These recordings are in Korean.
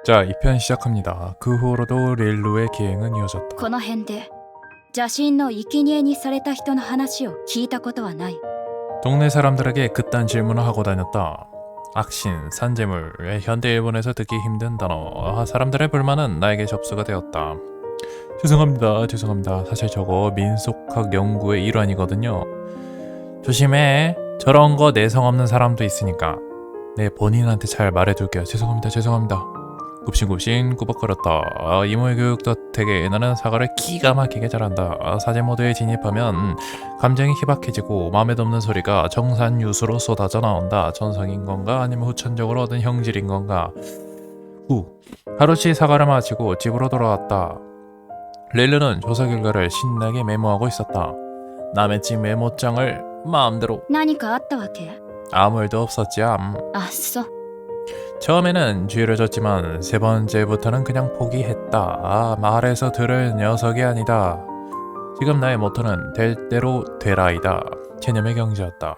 자, 2편 시작합니다. 그 후로도 릴루의 기행은 이어졌다. この辺で邪神の生贄にされた人の話を聞いたことはない。 동네 사람들에게 그딴 질문을 하고 다녔다. 악신, 산재물, 현대 일본에서 듣기 힘든 단어. 사람들의 불만은 나에게 접수가 되었다. 죄송합니다. 사실 저거 민속학 연구의 일환이거든요. 조심해. 저런 거 내성 없는 사람도 있으니까. 내 본인한테 잘 말해둘게요. 죄송합니다. 굽신굽신 꾸벅거렸다. 이모의 교육 덕택에 나는 사과를 기가 막히게 잘한다. 사제 모드에 진입하면 감정이 희박해지고 마음에 없는 소리가 정산유수로 쏟아져 나온다. 전성인 건가 아니면 후천적으로 얻은 형질인 건가. 하루치 사과를 마치고 집으로 돌아왔다. 릴루는 조사 결과를 신나게 메모하고 있었다. 남의 집 메모장을 마음대로. 何かあったわけ？ 아무 일도 없었지 암. あ、そう。 처음에는 주의를 줬지만 세 번째부터는 그냥 포기했다. 말해서 들을 녀석이 아니다. 지금 나의 모토는 될 대로 되라이다. 개념의 경지였다.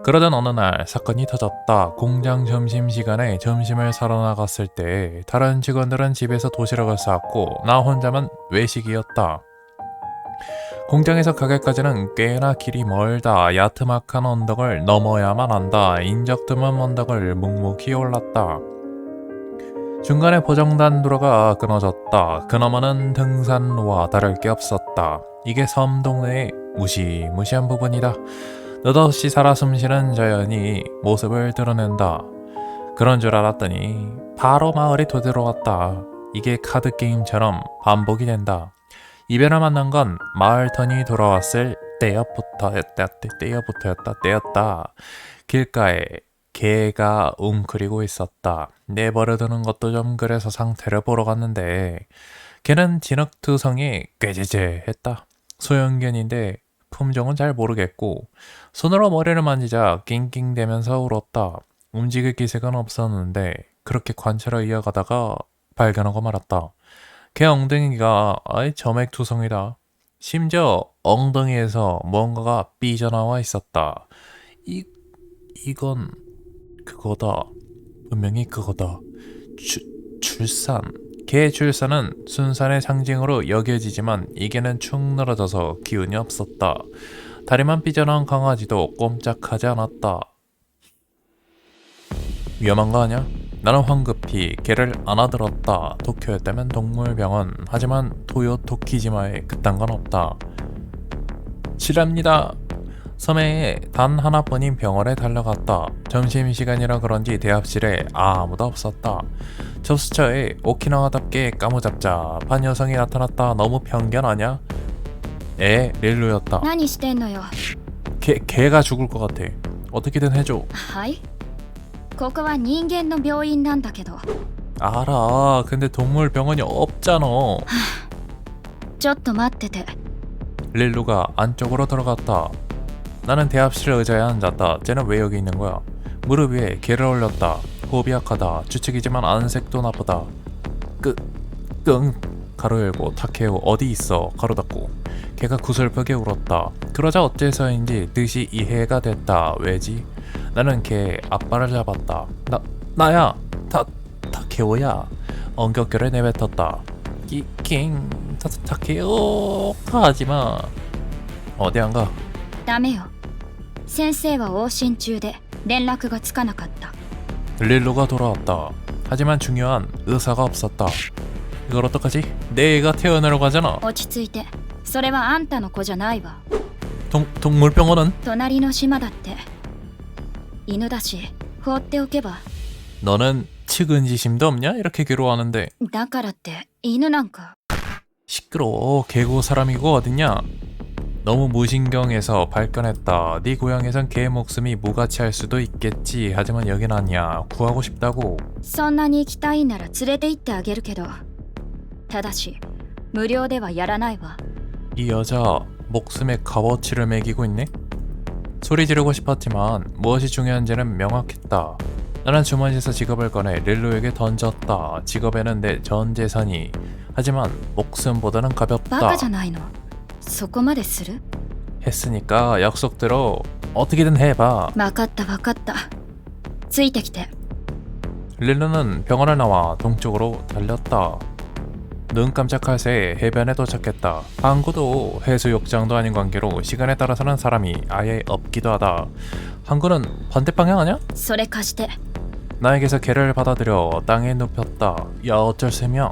그러던 어느 날 사건이 터졌다. 공장 점심시간에 점심을 사러 나갔을 때 다른 직원들은 집에서 도시락을 싸왔고 나 혼자만 외식이었다. 공장에서 가게까지는 꽤나 길이 멀다. 야트막한 언덕을 넘어야만 한다. 인적 드문 언덕을 묵묵히 올랐다. 중간에 보정단도로가 끊어졌다. 그너머는 등산로와 다를 게 없었다. 이게 섬 동네의 무시무시한 부분이다. 느닷없이 살아 숨쉬는 자연이 모습을 드러낸다. 그런 줄 알았더니 바로 마을이 되돌아왔다. 이게 카드게임처럼 반복이 된다. 이별을 만난 건 마을 턴이 돌아왔을 때였다. 길가에 개가 웅크리고 있었다. 내버려두는 것도 좀 그래서 상태를 보러 갔는데 개는 진흙투성이 꾀재재했다. 소형견인데 품종은 잘 모르겠고 손으로 머리를 만지자 낑낑대면서 울었다. 움직일 기색은 없었는데 그렇게 관찰을 이어가다가 발견하고 말았다. 개 엉덩이가 점액투성이다. 심지어 엉덩이에서 뭔가가 삐져나와 있었다. 이건 그거다. 분명히 그거다. 출산. 개 출산은 순산의 상징으로 여겨지지만 이 개는 축 늘어져서 기운이 없었다. 다리만 삐져나온 강아지도 꼼짝하지 않았다. 위험한 거 아니야? 나는 황급히 개를 안아들었다. 도쿄였다면 동물병원. 하지만 토요토키지마에 그딴 건 없다. 실합니다. 섬에 단 하나뿐인 병원에 달려갔다. 점심시간이라 그런지 대합실에 아무도 없었다. 접수처에 오키나와답게 까무잡잡한 여성이 나타났다. 너무 편견 아냐? 릴루였다. 何してんのよ。 개가 죽을 것 같아. 어떻게든 해줘. はい。ここは人間の病院なんだけど。 알아. 근데 동물병원이 없잖아. ちょっと待ってて。 릴루가 안쪽으로 들어갔다. 나는 대합실 의자에 앉았다. 쟤는 왜 여기 있는 거야? 무릎 위에 개를 올렸다. 호흡이 약하다. 주책이지만 안색도 나쁘다. 가로 열고 타케오 어디 있어? 가로 닫고. 개가 구슬프게 울었다. 그러자 어째서인지 뜻이 이해가 됐다. 왜지? 나는 개 앞발을 잡았다. 나야! 타케오야. 엉겹결을 내뱉었다. 타케오 가지마. 어디 안 가? ダメよ。先生は往診中で連絡がつかなかった。 릴루가 돌아왔다. 하지만 중요한 의사가 없었다. 이걸 어떡하지? 내 애가 태어나려고 하잖아. 落ち着いて。それはあんたの子じゃないわ。 동물병원은? 隣の島だって。犬だし放っておけば。 너는 측은지심도 없냐? 이렇게 괴로워하는데. だからって犬なんか。 시끄러워. 개고 사람이고 어딨냐? 너무 무신경해서 발끈했다. 네 고향에선 개 목숨이 무가치할 수도 있겠지. 하지만 여긴 아니야. 구하고 싶다고. そんなに行きたいなら連れて行ってあげるけど。ただし無料ではやらないわ。 이 여자 목숨에 값어치를 매기고 있네? 소리 지르고 싶었지만 무엇이 중요한지는 명확했다. 나는 주머니에서 지갑을 꺼내 릴루에게 던졌다. 지갑에는 내 전 재산이. 하지만 목숨보다는 バカ 가볍다. じゃないの。そこまでする？ 했으니까 약속대로 어떻게든 해봐. わかった。ついてきて。 릴루는 병원을 나와 동쪽으로 달렸다. 눈 깜짝할 새에 해변에 도착했다. 항구도 해수욕장도 아닌 관계로 시간에 따라서는 사람이 아예 없기도 하다. 항구는 반대 방향 아냐? それ貸して。 나에게서 개를 받아들여 땅에 눕혔다. 야 어쩔 셈이야.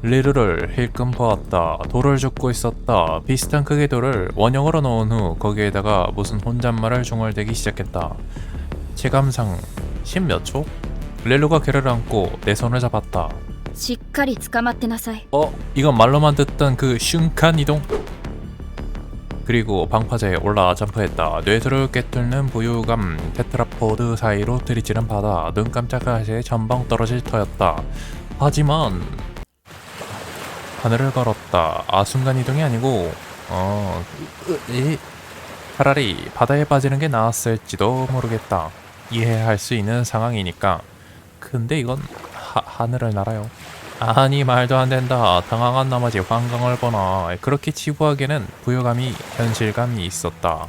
리루를 힐끔 보았다. 돌을 줍고 있었다. 비슷한 크기의 돌을 원형으로 놓은 후 거기에다가 무슨 혼잣말을 중얼대기 시작했다. 체감상 10몇 초? 릴루가 개를 안고 내 손을 잡았다. しっかり捕まってなさい。 이건 말로만 듣던 그瞬間 이동? 그리고 방파제에 올라 점프했다. 뇌수를 꿰뚫는 부유감, 테트라포드 사이로 들이치는 바다, 눈 깜짝할 새에 전방 떨어질 터였다. 하지만 하늘을 걸었다. 순간 이동이 아니고 차라리 바다에 빠지는 게 나았을지도 모르겠다. 이해할 수 있는 상황이니까. 근데 이건 하늘을 날아요. 아니 말도 안 된다. 당황한 나머지 환강을 보나. 그렇게 치부하기에는 부여감이 현실감이 있었다.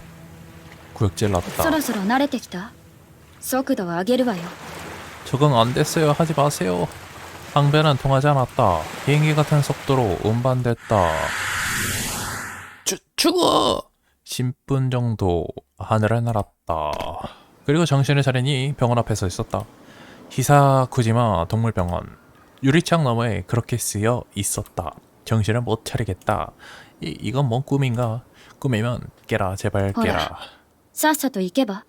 구역질 そ 났다. ろそろ慣れてきた。速度を上げるわよ。 적응 안 됐어요. 하지 마세요. 항변은 통하지 않았다. 비행기 같은 속도로 운반됐다. 죽어! 10분 정도 하늘을 날았다. 그리고 정신을 차리니 병원 앞에 서 있었다. 히사쿠지마 동물병원. 유리창 너머에 그렇게 쓰여 있었다. 정신을 못 차리겠다. 이건 뭔 꿈인가? 꿈이면 깨라 제발 깨라. さっさと行けば。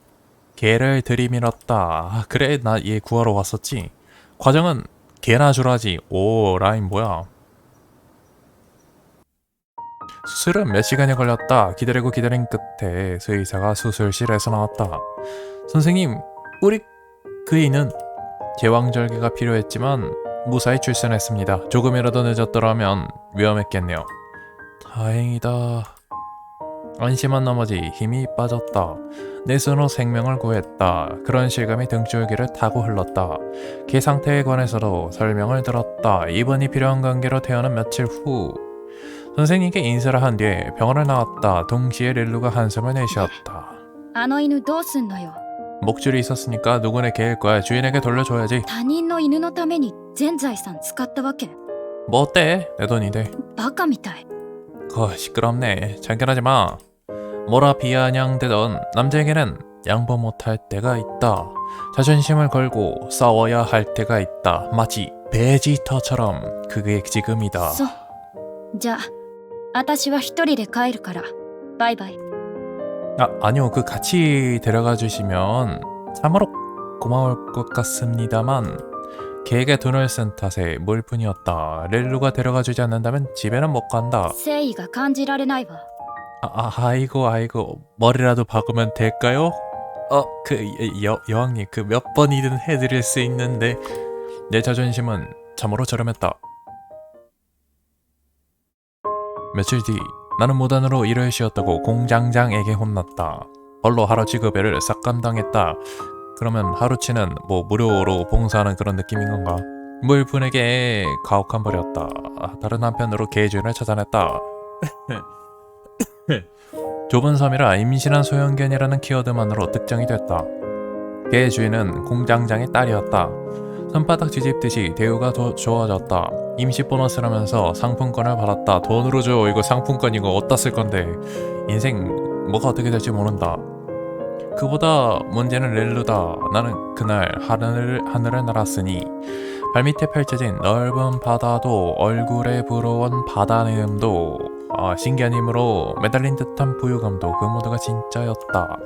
개를 들이밀었다. 그래 나 얘 구하러 왔었지. 과정은 개나 주라지. 오 라인 뭐야. 수술은 몇 시간이 걸렸다. 기다리고 기다린 끝에 수의사가 수술실에서 나왔다. 선생님 우리 그이는 제왕절개가 필요했지만 무사히 출산했습니다. 조금이라도 늦었더라면 위험했겠네요. 다행이다. 안심한 나머지 힘이 빠졌다. 내 손으로 생명을 구했다. 그런 실감이 등줄기를 타고 흘렀다. 개 상태에 관해서도 설명을 들었다. 입원이 필요한 관계로 태어난 며칠 후 선생님께 인사를 한 뒤에 병원을 나왔다. 동시에 릴루가 한숨을 내쉬었다. あの犬どうすんのよ。 목줄이 있었으니까 누구네 개일 거야. 주인에게 돌려줘야지. 他人の犬のために全財産使ったわけ。 뭐 어때? 내 돈인데. バカみたい。 시끄럽네. 참견하지 마. 뭐라 비아냥대던 남자에게는 양보 못할 때가 있다. 자존심을 걸고 싸워야 할 때가 있다. 마치 베지터처럼. 그게 지금이다. そう。じゃあ、私は一人で帰るから。バイバイ。 아니요. 같이 데려가 주시면 참으로 고마울 것 같습니다만 개에게 돈을 쓴 탓에 물 뿐이었다. 렐루가 데려가 주지 않는다면 집에는 못 간다. 誠意が感じられないわ。 아이고 머리라도 박으면 될까요? 여왕님 몇 번이든 해드릴 수 있는데 내 자존심은 참으로 저렴했다. 며칠 뒤 나는 무단으로 일을 쉬었다고 공장장에게 혼났다. 벌로 하루치 급여를 싹 감당했다. 그러면 하루치는 뭐 무료로 봉사하는 그런 느낌인 건가? 물분에게 가혹한 벌이었다. 다른 한편으로 개주인을 찾아냈다. 좁은 섬이라 임신한 소형견이라는 키워드만으로 특정이 됐다. 개의 주인은 공장장의 딸이었다. 손바닥 뒤집듯이 대우가 더 좋아졌다. 임시 보너스를 하면서 상품권을 받았다. 돈으로 줘. 이거 상품권이고 어디다 쓸 건데. 인생 뭐가 어떻게 될지 모른다. 그보다 문제는 렐루다. 나는 그날 하늘을 날았으니 발밑에 펼쳐진 넓은 바다도 얼굴에 불어온 바다 내음도 신기한 힘으로 매달린 듯한 부유감도 그 모두가 진짜였다.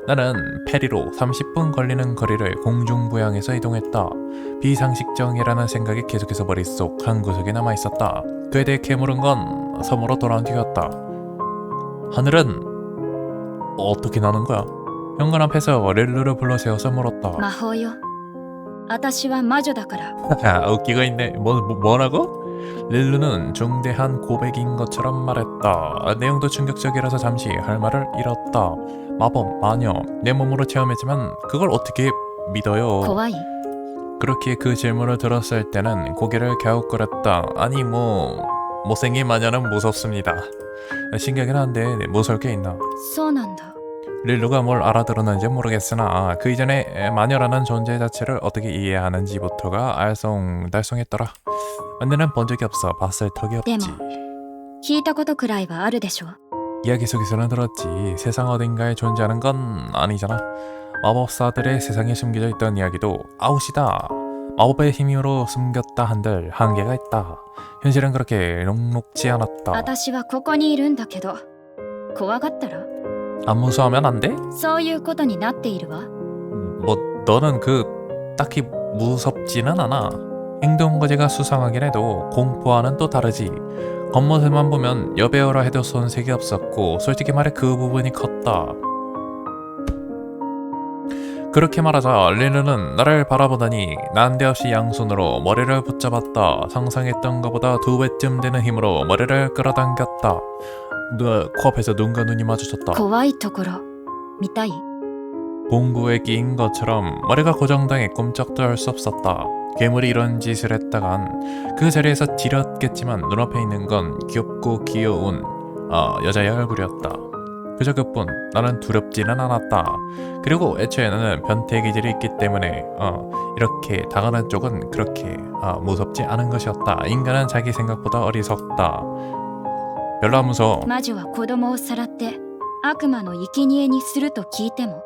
나는 페리로 30분 걸리는 거리를 공중부양해서 이동했다. 비상식적이라는 생각이 계속해서 머릿속 한 구석에 남아있었다. 그에 대해 캐물은 건 섬으로 돌아온 뒤였다. 하늘은 어떻게 나는 거야? 현관 앞에서 렐루를 불러 세워서 물었다. 魔法よ。私は魔女だから。 웃기고 있네. 뭐라고? 렐루는 중대한 고백인 것처럼 말했다. 내용도 충격적이라서 잠시 할 말을 잃었다. 마법, 마녀, 내 몸으로 체험했지만 그걸 어떻게 믿어요? 怖い。 그렇게 그 질문을 들었을 때는 고개를 갸웃거렸다. 아니 못생긴 마녀는 무섭습니다. 신기하긴 한데 무서울 게 있나? そうなんだ。 릴루가 뭘 알아들었는지 모르겠으나 그 이전에 마녀라는 존재 자체를 어떻게 이해하는지부터가 알쏭달쏭했더라. 언니는 본 적이 없어 봤을 턱이 で 없지. も聞いたことくらいはあるでしょ。 이야기 속에서는 들었지. 세상 어딘가에 존재하는 건 아니잖아. 마법사들의 세상에 숨겨져 있던 이야기도 아웃이다. 마법의 힘으로 숨겼다 한들 한계가 있다. 현실은 그렇게 녹록지 않았다. 私はここにいるんだけど怖がったら 안 무서워하면 안 돼? そういうことになっているわ。 뭐 너는 딱히 무섭지는 않아. 행동 거지가 수상하긴 해도 공포와는 또 다르지. 겉모습만 보면 여배우라 해도 손색이 없었고 솔직히 말해 그 부분이 컸다. 그렇게 말하자 릴루는 나를 바라보더니 난데없이 양손으로 머리를 붙잡았다. 상상했던 것보다 2배쯤 되는 힘으로 머리를 끌어당겼다. 코앞에서 눈과 눈이 마주쳤다. 怖いところ見たい？ 공구에 끼인 것처럼 머리가 고정당해 꼼짝도 할 수 없었다. 괴물이 이런 짓을 했다간 그 자리에서 지렸겠지만 눈앞에 있는 건 귀엽고 귀여운 여자의 얼굴이었다. 그저 그뿐. 나는 두렵지는 않았다. 그리고 애초에 나는 변태 기질이 있기 때문에 이렇게 다가가는 쪽은 그렇게 무섭지 않은 것이었다. 인간은 자기 생각보다 어리석다. 별로 안 무서워. 魔女は子供をさらって悪魔の生贄にすると聞いても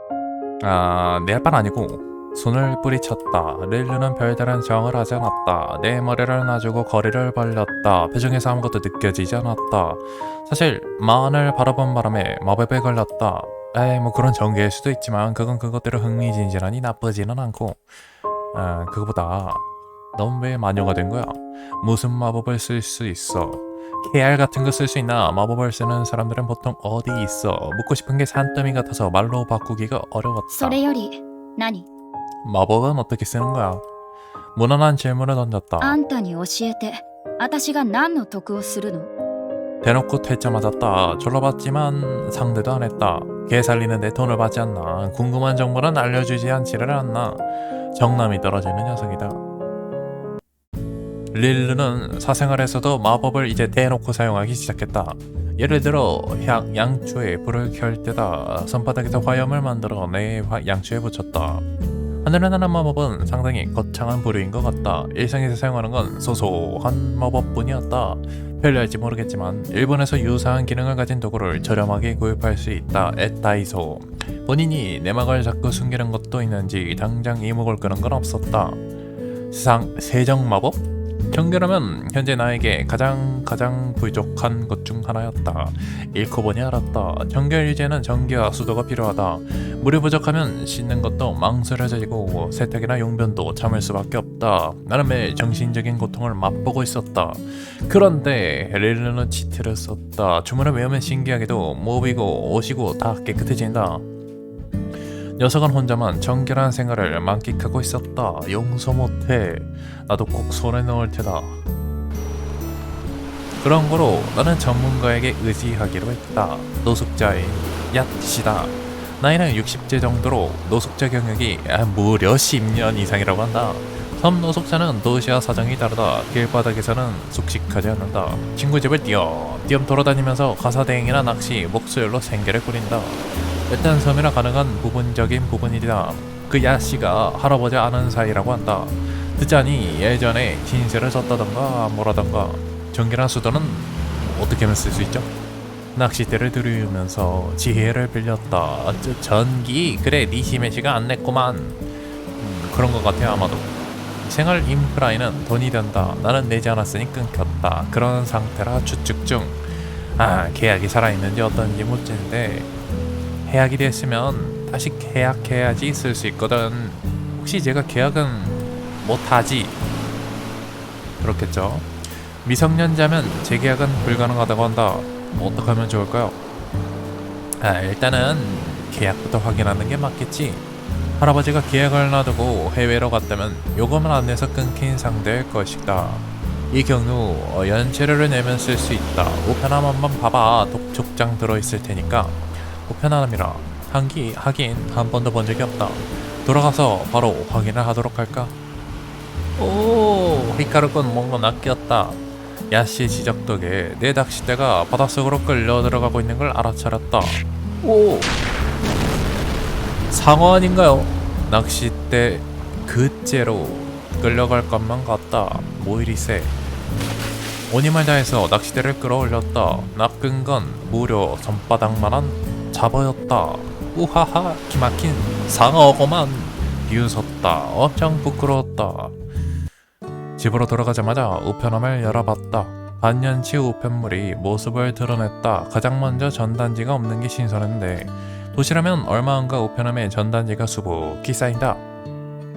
내 할 바 아니고 손을 뿌리쳤다. 릴루는 별다른 정을 하지 않았다. 내 머리를 놔주고 거리를 벌렸다. 표정에서 아무것도 느껴지지 않았다. 사실 만을 바라본 바람에 마법에 걸렸다. 뭐 그런 전개일 수도 있지만 그건 그것대로 흥미진진하니 나쁘지는 않고 그거보다 넌 왜 마녀가 된 거야? 무슨 마법을 쓸 수 있어? KR 같은 거 쓸 수 있나? 마법을 쓰는 사람들은 보통 어디 있어? 묻고 싶은 게 산더미 같아서 말로 바꾸기가 そ 어려웠다. れより何？ 마법은 어떻게 쓰는 거야? 무난한 질문을 던졌다. あんたに教えて私が何の得をするの？ 대놓고 퇴짜 맞았다. 졸라봤지만 상대도 안 했다. 개 살리는데 돈을 받지 않나. 궁금한 정보는 알려주지 않지를 않나. 정남이 떨어지는 녀석이다. 릴루는 사생활에서도 마법을 이제 대놓고 사용하기 시작했다. 예를 들어 양초에 불을 켤 때다. 손바닥에서 화염을 만들어 내 양초에 붙였다. 하늘을 나는 마법은 상당히 거창한 부류인 것 같다. 일상에서 사용하는 건 소소한 마법뿐이었다. 편리할지 모르겠지만 일본에서 유사한 기능을 가진 도구를 저렴하게 구입할 수 있다. 에타이소. 본인이 내막을 자꾸 숨기는 것도 있는지 당장 이목을 끄는 건 없었다. 세상 세정 마법? 정결하면 현재 나에게 가장 부족한 것 중 하나였다. 잃고 보니 알았다. 정결 유지에는 전기와 수도가 필요하다. 물이 부족하면 씻는 것도 망설여지고 세탁이나 용변도 참을 수밖에 없다. 나는 매일 정신적인 고통을 맛보고 있었다. 그런데 릴루는 치트를 썼다. 주문을 외우면 신기하게도 몹이고 옷이고 다 깨끗해진다. 녀석은 혼자만 정결한 생활을 만끽하고 있었다. 용서 못해. 나도 꼭 손에 넣을 테다. 그런 거로 나는 전문가에게 의지하기로 했다. 노숙자인 야시다. 나이는 60세 정도로 노숙자 경력이 무려 10년 이상이라고 한다. 섬 노숙자는 도시와 사정이 다르다. 길바닥에서는 숙식하지 않는다. 친구 집을 띄엄띄엄 돌아다니면서 가사대행이나 낚시, 목수일로 생계를 꾸린다. 일단 섬이라 가능한 부분적인 부분이다. 그 야씨가 할아버지 아는 사이라고 한다. 듣자니 예전에 진세를 졌다던가 뭐라던가. 전기나 수도는 어떻게 하면 쓸 수 있죠? 낚싯대를 들이우면서 지혜를 빌렸다. 전기? 그래 니시메시가 안 냈구만. 그런 것 같아 아마도. 생활 인프라에는 돈이 된다. 나는 내지 않았으니 끊겼다. 그런 상태라 추측 중. 계약이 살아있는지 어떤지 묻지는데 계약이 됐으면 다시 계약해야지 쓸 수 있거든. 혹시 제가 계약은 못하지? 그렇겠죠. 미성년자면 재계약은 불가능하다고 한다. 어떻게 하면 좋을까요? 일단은 계약부터 확인하는 게 맞겠지. 할아버지가 계약을 놔두고 해외로 갔다면 요금을 안 내서 끊긴 상대일 것이다. 이 경우 연체료를 내면 쓸 수 있다. 우편함 한번 봐봐. 독촉장 들어있을 테니까. 우편함이라 하긴 한 번도 본 적이 없다. 돌아가서 바로 확인을 하도록 할까? 오, 히카루 건 뭔가 낚였다. 야씨 지적 덕에 내 낚싯대가 바닷속으로 끌려 들어가고 있는 걸 알아차렸다. 오, 상어 아닌가요? 낚싯대 그째로 끌려갈 것만 같다. 뭐 이리 세. 온 힘을 다해서 낚싯대를 끌어올렸다. 낚은 건 무려 손바닥만한 잡어였다. 우하하 기막힌 상어고만. 비웃었다. 엄청 부끄러웠다. 집으로 돌아가자마자 우편함을 열어봤다. 반년치 우편물이 모습을 드러냈다. 가장 먼저 전단지가 없는 게 신선한데 도시라면 얼마 안가 우편함에 전단지가 수북히 쌓인다.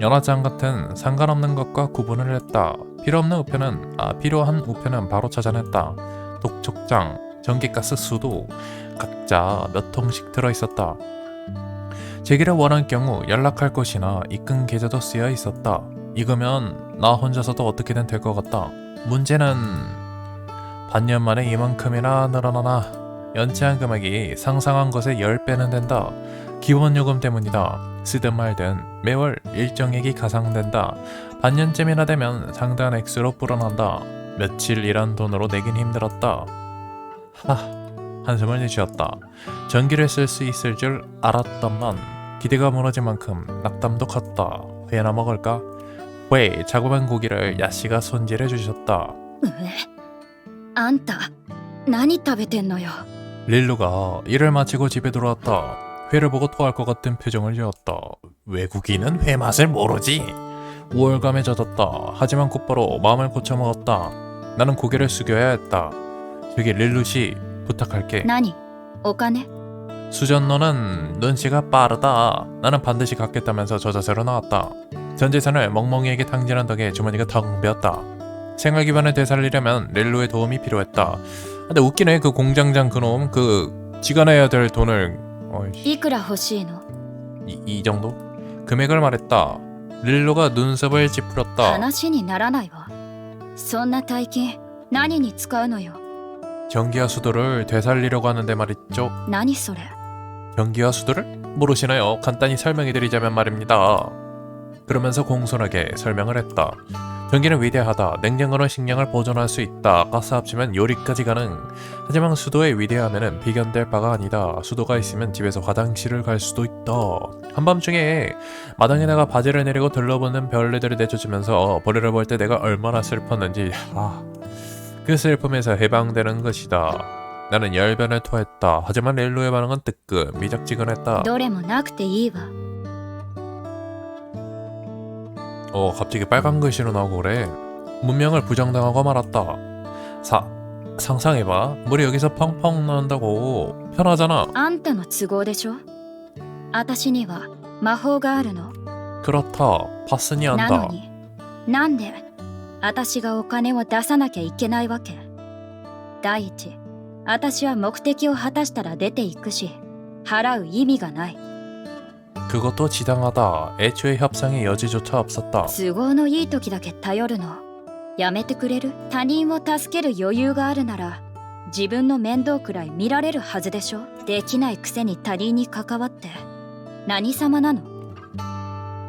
연화장 같은 상관없는 것과 구분을 했다. 필요한 우편은 바로 찾아냈다. 독촉장, 전기가스 수도 각자 몇 통씩 들어있었다. 제기를 원할 경우 연락할 곳이나 입금 계좌도 쓰여 있었다. 이거면 나 혼자서도 어떻게든 될 것 같다. 문제는 반년 만에 이만큼이나 늘어나나. 연체한 금액이 상상한 것의 10배는 된다. 기본요금 때문이다. 쓰든 말든 매월 일정액이 가상된다. 반년쯤이나 되면 상당한 액수로 불어난다. 며칠 일한 돈으로 내긴 힘들었다. 한숨을 내쉬었다. 전기를 쓸 수 있을 줄 알았더만 기대가 무너진 만큼 낙담도 컸다. 회나 먹을까? 회, 자그마한 고기를 야씨가 손질해 주셨다. あんた何食べてんのよ。 릴루가 일을 마치고 집에 들어왔다. 회를 보고 토할 것 같은 표정을 지었다. 외국인은 회 맛을 모르지. 우월감에 젖었다. 하지만 곧바로 마음을 고쳐먹었다. 나는 고개를 숙여야 했다. 저기 릴루씨 부탁할게. 何？お金？ 수전 너는 눈치가 빠르다. 나는 반드시 갚겠다면서 저 자세로 나왔다. 전 재산을 멍멍이에게 탕진한 덕에 주머니가 텅 비었다. 생활 기반을 되살리려면 릴루의 도움이 필요했다. 근데 웃기네. 그 공장장 그놈 지가 내야 될 돈을 いくら欲しいの？ 이 정도? 금액을 말했다. 릴루가 눈썹을 찌푸렸다. 話にならないわ。そんな大金何に使うのよ。 전기와 수도를 되살리려고 하는데 말이죠. 何それ？ 전기와 수도를? 모르시나요? 간단히 설명해드리자면 말입니다. 그러면서 공손하게 설명을 했다. 전기는 위대하다. 냉장고는 식량을 보존할 수 있다. 가스 합치면 요리까지 가능. 하지만 수도의 위대함에는 비견될 바가 아니다. 수도가 있으면 집에서 화장실을 갈 수도 있다. 한밤중에 마당에다가 바지를 내리고 들러붙는 별내들을 내쫓으면서 벌레를 볼 때 내가 얼마나 슬펐는지. 그 슬픔에서 해방되는 것이다. 나는 열변을 토했다. 하지만 릴루의 반응은 뜨끔 미적지근했다. どれもなくていいわ。 갑자기 빨간 글씨로 나오고 그래. 문명을 부정당하고 말았다. 상상해봐. 물이 여기서 펑펑 나온다고. 편하잖아. あんたの都合でしょ。私には魔法があるの。 그렇다. 봤으니 な 안다. のになんで私がお金を出さなきゃいけないわけ？第一、私は目的を果たしたら出ていくし、払う意味がない。 그것도 지당하다. 애초에 협상의 여지조차 없었다. 都合のいい時だけ頼るのやめてくれる？他人を助ける余裕があるなら自分の面倒くらい見られるはずでしょ。できないくせに他人に関わって何様なの？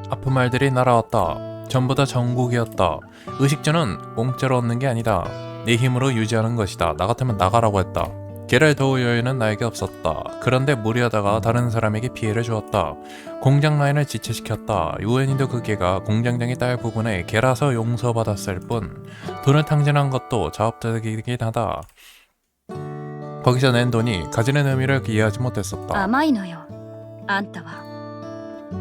아픈 말들이 날아왔다. 전부 다 정국이었다. 의식주는 공짜로 얻는 게 아니다. 네 힘으로 유지하는 것이다. 나 같으면 나가라고 했다. 개를 도울 여유는 나에게 없었다. 그런데 무리하다가 다른 사람에게 피해를 주었다. 공장 라인을 지체시켰다. 우연히도 그 개가 공장장의 딸 부분에 개라서 용서받았을 뿐 돈을 탕진한 것도 자업자득이긴 하다. 거기서 낸 돈이 가지는 의미를 이해하지 못했었다. 甘いのよあんたは。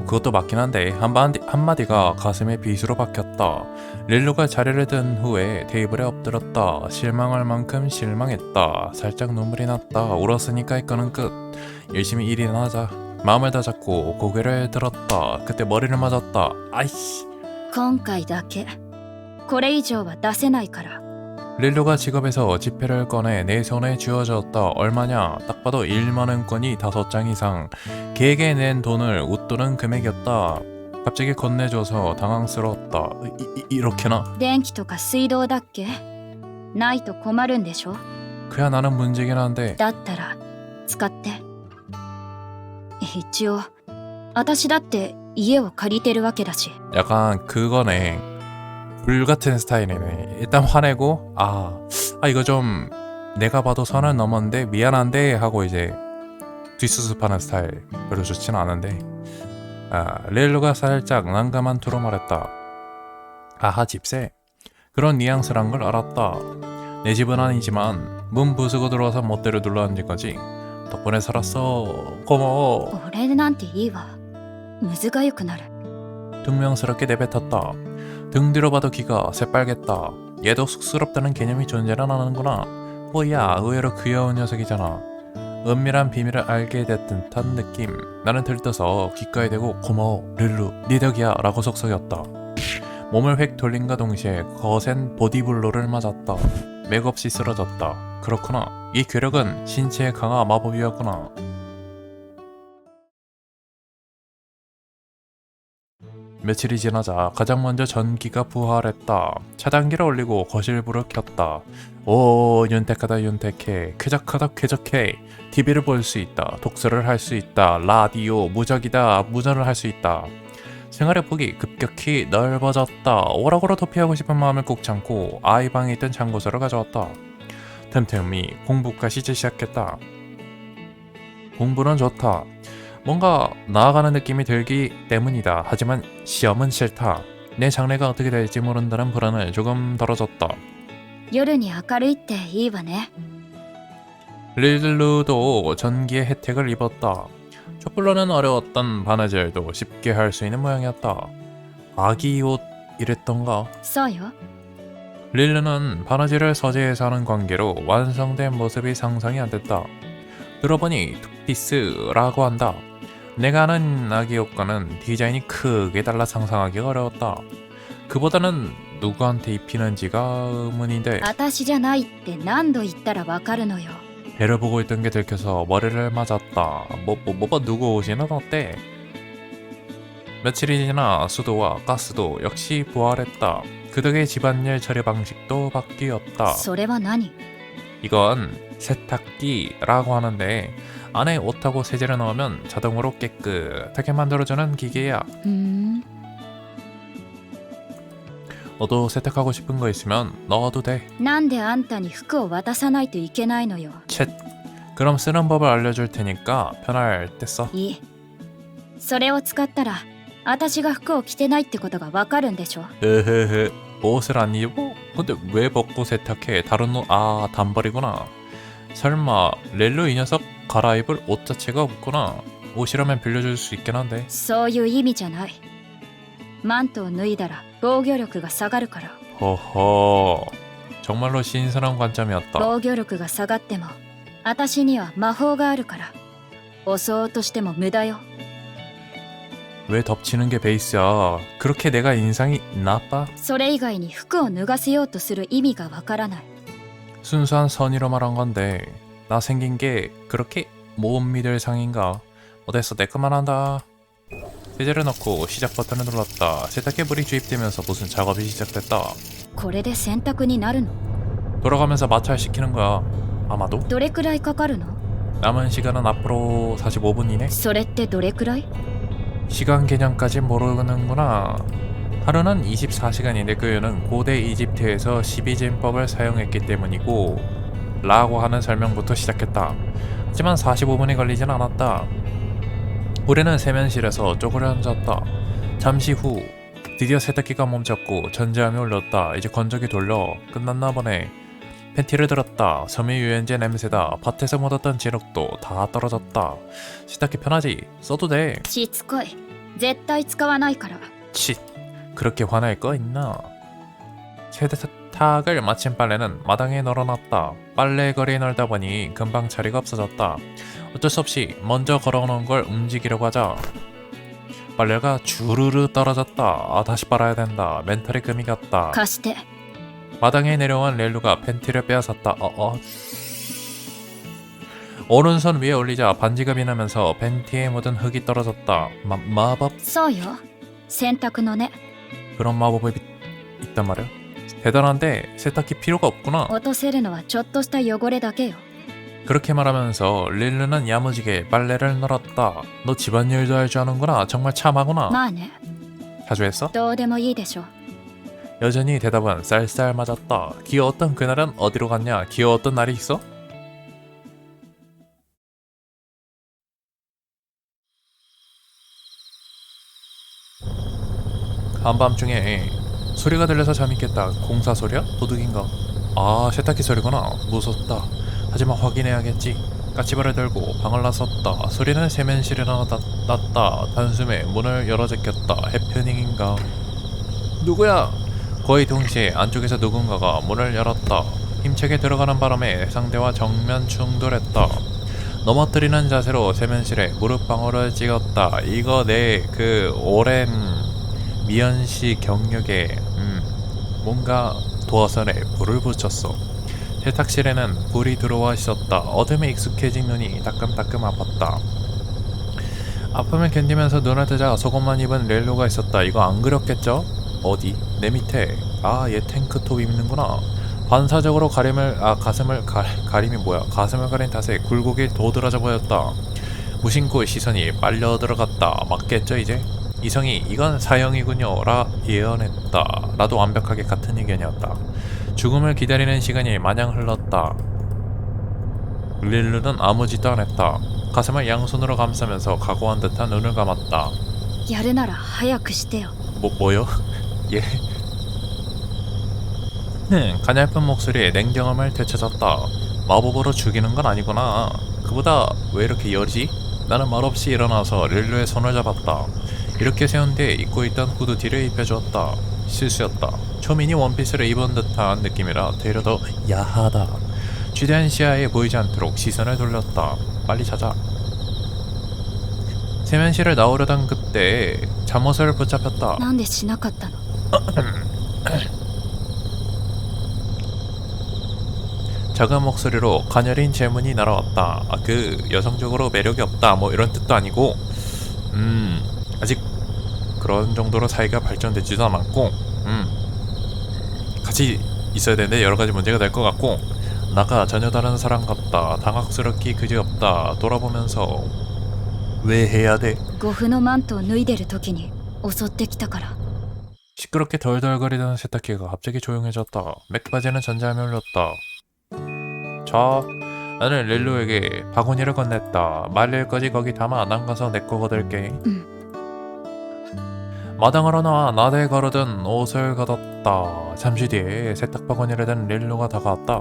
그것도 맞긴 한데 한마디가 가슴에 빗으로 박혔다. 릴루가 자리를 든 후에 테이블에 엎드렸다. 실망할 만큼 실망했다. 살짝 눈물이 났다. 울었으니까 이거는 끝. 열심히 일이나 하자. 마음을 다잡고 고개를 들었다. 그때 머리를 맞았다. 아이씨. 今回だけこれ以上は出せないから。 릴루가 지갑에서 지폐를 꺼내 내 손에 쥐어줬다. 얼마냐? 딱 봐도 1만원권이 5장 이상. 개에게 낸 돈을 웃도는 금액이었다. 갑자기 건네줘서 당황스러웠다. 이렇게나? 電気とか水道だっけ？ないと困るんでしょ。 그야 나는 문제긴 한데. だったら使って。一応私だって家を借りてるわけだし。 약간 그거네. 불같은 스타일이네. 일단 화내고 이거 좀 내가 봐도 선을 넘었는데 미안한데 하고 이제 뒷수습하는 스타일. 별로 좋진 않은데 릴루가 살짝 난감한 투로 말했다. 아하 집세. 그런 뉘앙스란 걸 알았다. 내 집은 아니지만 문 부수고 들어와서 멋대로 눌러앉은 거지. 덕분에 살았어. 고마워. 俺なんていいわ。むずがゆくなる。 퉁명스럽게 내뱉었다. 등 뒤로 봐도 귀가 새빨겠다. 얘도 쑥스럽다는 개념이 존재는 하는구나. 뭐야, 의외로 귀여운 녀석이잖아. 은밀한 비밀을 알게 됐던 듯한 느낌. 나는 들떠서 귓가에 대고 고마워 릴루 네 덕이야 라고 속삭였다. 몸을 획 돌린과 동시에 거센 보디블로를 맞았다. 맥없이 쓰러졌다. 그렇구나. 이 괴력은 신체의 강화 마법이었구나. 며칠이 지나자 가장 먼저 전기가 부활했다. 차단기를 올리고 거실불을 켰다. 오, 윤택하다 윤택해. 쾌적하다 쾌적해. TV를 볼 수 있다. 독서를 할 수 있다. 라디오, 무적이다. 무전을 할 수 있다. 생활의 폭이 급격히 넓어졌다. 오락으로 도피하고 싶은 마음을 꾹 참고 아이방에 있던 참고서를 가져왔다. 틈틈이 공부까지 시작했다. 공부는 좋다. 뭔가 나아가는 느낌이 들기 때문이다. 하지만 시험은 싫다. 내 장래가 어떻게 될지 모른다는 불안을 조금 덜어줬다. 夜に明るいっていいわね。 릴루도 전기의 혜택을 입었다. 촛불로는 어려웠던 바느질도 쉽게 할 수 있는 모양이었다. 아기 옷 이랬던가? そうよ。 릴루는 바느질을 서재에서 하는 관계로 완성된 모습이 상상이 안 됐다. 들어보니 투피스라고 한다. 내가 아는 아기 옷과는 디자인이 크게 달라 상상하기가 어려웠다. 그보다는 누구한테 입히는지가 의문인데 私じゃないって何度言ったらわかるのよ。 배를 보고 있던 게 들켜서 머리를 맞았다. 뭐가 누구 옷이나 어때? 며칠이 지나 수도와 가스도 역시 부활했다. 그 덕에 집안일 처리 방식도 바뀌었다. それは何？ 이건 세탁기라고 하는데 안에 옷하고 세제를 넣으면 자동으로 깨끗하게 만들어주는 기계야. ふーん。 너도 세탁하고 싶은 거 있으면 넣어도 돼. なんであんたに服を渡さないといけないのよ。 챗. 그럼 쓰는 법을 알려줄 테니까 편할 때 써. いい。それを使ったら私が服を着てないってことがわかるんでしょ。 으흐흐. 옷을 안 입어? 근데 왜 벗고 세탁해? 다른 옷, 단벌이구나. 설마 렐로 이 녀석 갈아입을 옷 자체가 없구나. 옷이라면 빌려줄 수 있긴 한데. そういう意味じゃない。マントを脱いだら防御力が下がるから。 허허. 정말로 신선한 관점이었다. 防御力が下がっても私には魔法があるから襲おうとしても無駄よ。 왜 덮치는 게 베이스야? 그렇게 내가 인상이 나빠? それ以外に服を脱がせようとする意味がわからない。 순수한 선의로 말한 건데 나 생긴 게 그렇게 못 믿을 상인가? 어땠어? 내 그만한다. 세제를 넣고 시작 버튼을 눌렀다. 세탁기에 물이 주입되면서 무슨 작업이 시작됐다. これで洗濯になるの？ 돌아가면서 마찰시키는 거야. 아마도? どれくらいかかるの？ 남은 시간은 앞으로 45분이네? それってどれくらい？ 시간 개념까지 모르는구나. 하루는 24시간인데 그 이유는 고대 이집트에서 12진법을 사용했기 때문이고 라고 하는 설명부터 시작했다. 하지만 45분이 걸리진 않았다. 우리는 세면실에서 쪼그려 앉았다. 잠시 후 드디어 세탁기가 멈췄고 전자음이 울렸다. 이제 건조기 돌려. 끝났나 보네. 팬티를 들었다. 섬유유연제 냄새다. 밭에서 묻었던 진흙도 다 떨어졌다. 세탁기 편하지? 써도 돼. しつこい。絶対使わないから。 치. 그렇게 화낼 거 있나? 세탁을 마친 빨래는 마당에 널어놨다. 빨래 거리에 널다 보니 금방 자리가 없어졌다. 어쩔 수 없이 먼저 걸어놓은 걸 움직이려고 하자 빨래가 주르르 떨어졌다. 다시 빨아야 된다. 멘탈이 금이 갔다. 貸して。 마당에 내려온 렐루가 팬티를 빼앗았다. 오른손 위에 올리자 반지가 비나면서 팬티에 묻은 흙이 떨어졌다. 마법? そうよ。洗濯のね。 그런 마법이 있단 말이야? 대단한데 세탁기 필요가 없구나. 落とせるのはちょっとした汚れだけよ。 그렇게 말하면서 릴루는 야무지게 빨래를 널었다. 너 집안일도 할 줄 아는구나. 정말 참하구나. まあね。 자주 했어? どうでもいいでしょ。 여전히 대답은 쌀쌀 맞았다. 귀여웠던 그날은 어디로 갔냐? 귀여웠던 날이 있어? 한밤중에 소리가 들려서 잠이 깼다. 공사 소리야? 도둑인가? 아, 세탁기 소리구나. 무섭다. 하지만 확인해야겠지. 까치발을 들고 방을 나섰다. 소리는 세면실이나 났다. 단숨에 문을 열어 제꼈다. 해프닝인가? 누구야? 거의 동시에 안쪽에서 누군가가 문을 열었다. 힘차게 들어가는 바람에 상대와 정면 충돌했다. 넘어뜨리는 자세로 세면실에 무릎방울을 찍었다. 이거 내 그 오랜 미연씨 경력에 뭔가 도화선에 불을 붙였어. 세탁실에는 불이 들어와 있었다. 어둠에 익숙해진 눈이 따끔따끔 아팠다. 아픔을 견디면서 눈을 뜨자 속옷만 입은 렐로가 있었다. 이거 안 그렸겠죠? 어디? 내 밑에. 아, 얘 탱크톱 입는구나. 반사적으로 가슴을 가린 탓에 굴곡이 도드라져 보였다. 무심코 시선이 빨려 들어갔다. 맞겠죠 이제? 이성이 이건 사형이군요 라 예언했다. 나도 완벽하게 같은 의견이었다. 죽음을 기다리는 시간이 마냥 흘렀다. 릴루는 아무 짓도 안 했다. 가슴을 양손으로 감싸면서 각오한 듯한 눈을 감았다. やるなら早くしてよ。 뭐요? 예. 가냘픈 목소리에 냉정함을 되찾았다. 마법으로 죽이는 건 아니구나. 그보다 왜 이렇게 열이지? 나는 말없이 일어나서 릴루의 손을 잡았다. 이렇게 세운 뒤에 입고 있던 후드티를 입혀주었다. 실수였다. 초미니 원피스를 입은 듯한 느낌이라 되려 더 야하다. 취대한 시야에 보이지 않도록 시선을 돌렸다. 빨리 자자. 세면실을 나오려던 그때 잠옷을 붙잡혔다. なんでしなかったの？ 작은 목소리로 가녀린 질문이 날아왔다. 아, 그 여성적으로 매력이 없다 뭐 이런 뜻도 아니고 아직 그런 정도로 사이가 발전되지도 않았고 같이 있어야 되는데 여러 가지 문제가 될 것 같고 나가 전혀 다른 사람 같다. 당황스럽기 그지없다. 돌아보면서 왜 해야 돼? ゴフのマントを脱いでる時に襲ってきたから。 시끄럽게 덜덜거리던 세탁기가 갑자기 조용해졌다. 맥바지는 전자함이 울렸다. 자, 나는 릴루에게 바구니를 건넸다. 말릴 거지 거기 담아. 난 가서 내 거 거들게. 마당으로 나와 나대 가르던 옷을 걷었다. 잠시 뒤에 세탁 바구니를 든 릴루가 다가왔다.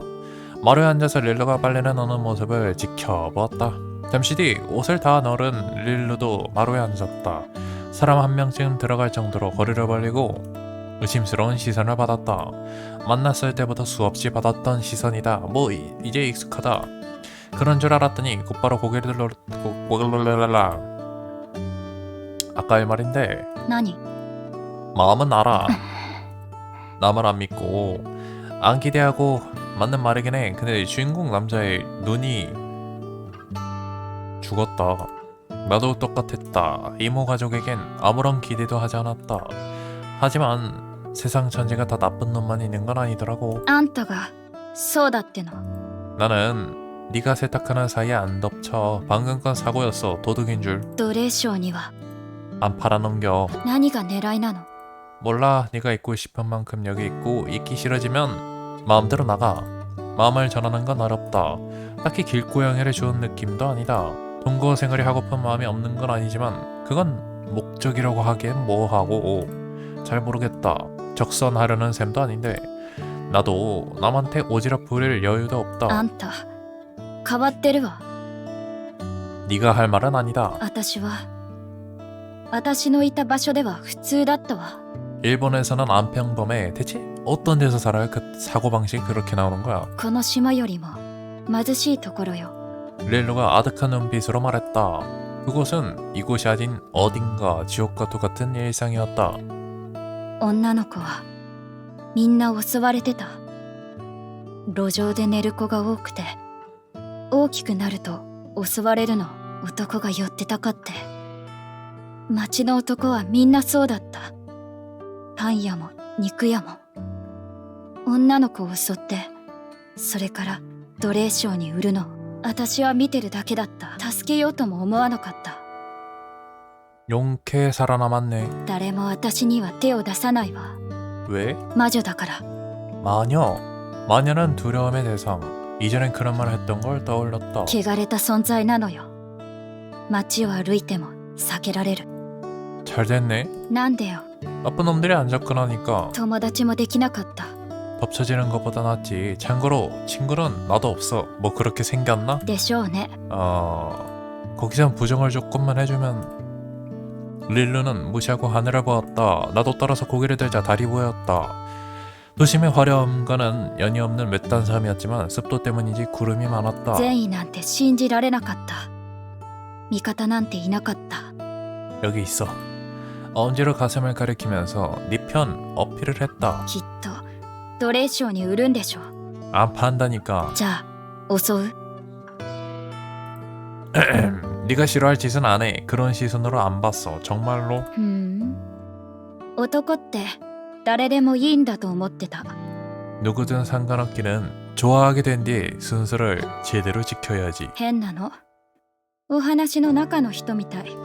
마루에 앉아서 릴루가 빨래를 넣는 모습을 지켜보았다. 잠시 뒤 옷을 다 널은 릴루도 마루에 앉았다. 사람 한 명쯤 들어갈 정도로 거리를 벌리고 의심스러운 시선을 받았다. 만났을 때부터 수없이 받았던 시선이다. 뭐 이제 익숙하다. 그런 줄 알았더니 곧바로 고개를 돌라. 아까 할 말인데 何？ 마음은 알아. 나만 안 믿고 안 기대하고 맞는 말이긴 해. 근데 주인공 남자의 눈이 죽었다. 나도 똑같았다. 이모 가족에겐 아무런 기대도 하지 않았다. 하지만 세상 전체가 다 나쁜 놈만 있는 건 아니더라고. あんたがそうだっての？ 나는 네가 세탁하는 사이에 안 덮쳐. 방금 건 사고였어. 도둑인 줄. 奴隷商には 안 팔아넘겨. 何が狙いなの？ 몰라. 네가 있고 싶은 만큼 여기 있고 있기 싫어지면 마음대로 나가. 마음을 전하는 건 어렵다. 딱히 길고양이를 주는 느낌도 아니다. 동거 생활이 하고픈 마음이 없는 건 아니지만 그건 목적이라고 하기엔 뭐하고. 잘 모르겠다. 적선하려는 셈도 아닌데 나도 남한테 오지랖 부릴 여유도 あ 없다. んた変わってるわ。 네가 할 말은 아니다. 私のいた場所では普通だったわ。 일본에서는 안 평범해. 대체 어떤 데서 살아요? 그 사고방식이 그렇게 나오는 거야. この島よりも貧しいところよ。 릴루가 아득한 눈빛으로 말했다. 그곳은 이곳이 아닌 어딘가 지옥과 똑같은 일상이었다. 女の子はみんな襲われてた。路上で寝る子が多くて、大きくなると襲われるの男が寄ってたかって。町の男はみんなそうだった。パン屋も肉屋も。女の子を襲って、それから奴隷商に売るのを私は見てるだけだった。助けようとも思わなかった。 용케 살아남았네. 誰も私には手を出さないわ。 왜? 魔女だから。 마녀. 마녀는 두려움의 대상. 이전엔 그런 말을 했던 걸 떠올렸다. 汚れた存在なのよ。街を歩いても避けられる。잘 됐네. なんでよ。 나쁜 놈들이 안 접근하니까 友達もできなかった。 덮쳐지는 것보다 낫지. 참고로 친구는 나도 없어. 뭐 그렇게 생겼나? でしょうね。 거기선 부정을 조금만 해주면. 릴루는 무시하고 하늘을 보았다. 나도 따라서 고개를 들자 달이 보였다. 도심의 화려함과는 연이 없는 외딴 섬이었지만 습도 때문인지 구름이 많았다. 善意なんて信じられなかった。味方なんていなかった。 여기 있어. 엄지로 가슴을 가리키면서 네 편 어필을 했다. きっと奴隷商に売るんでしょ。 안 판다니까. じゃあ襲う。 네가 싫어할 짓은 안 해. 그런 시선으로 안 봤어. 정말로? ふん。男って誰でもいいんだと思ってた。 누구든 상관없기는 좋아하게 된 뒤 순서를 제대로 지켜야지. 変なの。お話の中の人みたい。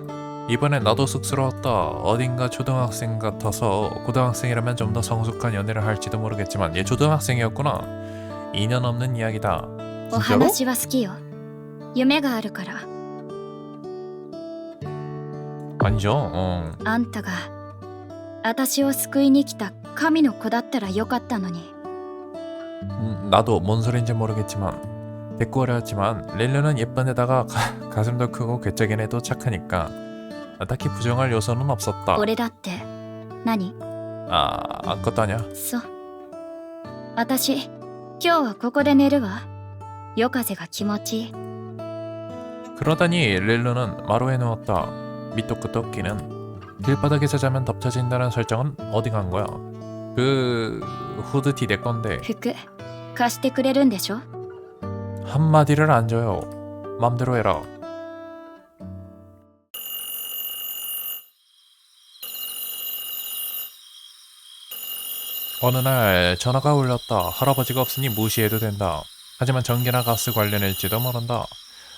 이번엔 나도 쑥스러웠다. 어딘가 초등학생 같아서 고등학생이라면 좀 더 성숙한 연애를 할지도 모르겠지만 얘 초등학생이었구나. 2년 없는 이야기다. お 진짜로? 話は好きよ。夢があるから。 아니죠. あんたが私を救いに来た神の子だったらよかったのに。 나도 뭔 소린지 모르겠지만 대꾸어려웠지만 릴루는 예쁜 데다가 가슴도 크고 괴짜긴 해도 착하니까 딱히 부정할 요소는 없었다. 俺だって何？ 아무것도 아니야. そう。私今日はここで寝るわ。夜風が気持ちいい。 그러다니 릴루는 마루에 누웠다. 밑도 끝도 없기는. 길바닥에서 자면 덮쳐진다는 설정은 어디 간 거야? 그 후드티 내 건데 服貸してくれるんでしょ。 한마디를 안 줘요. 맘대로 해라. 어느 날 전화가 울렸다. 할아버지가 없으니 무시해도 된다. 하지만 전기나 가스 관련일지도 모른다.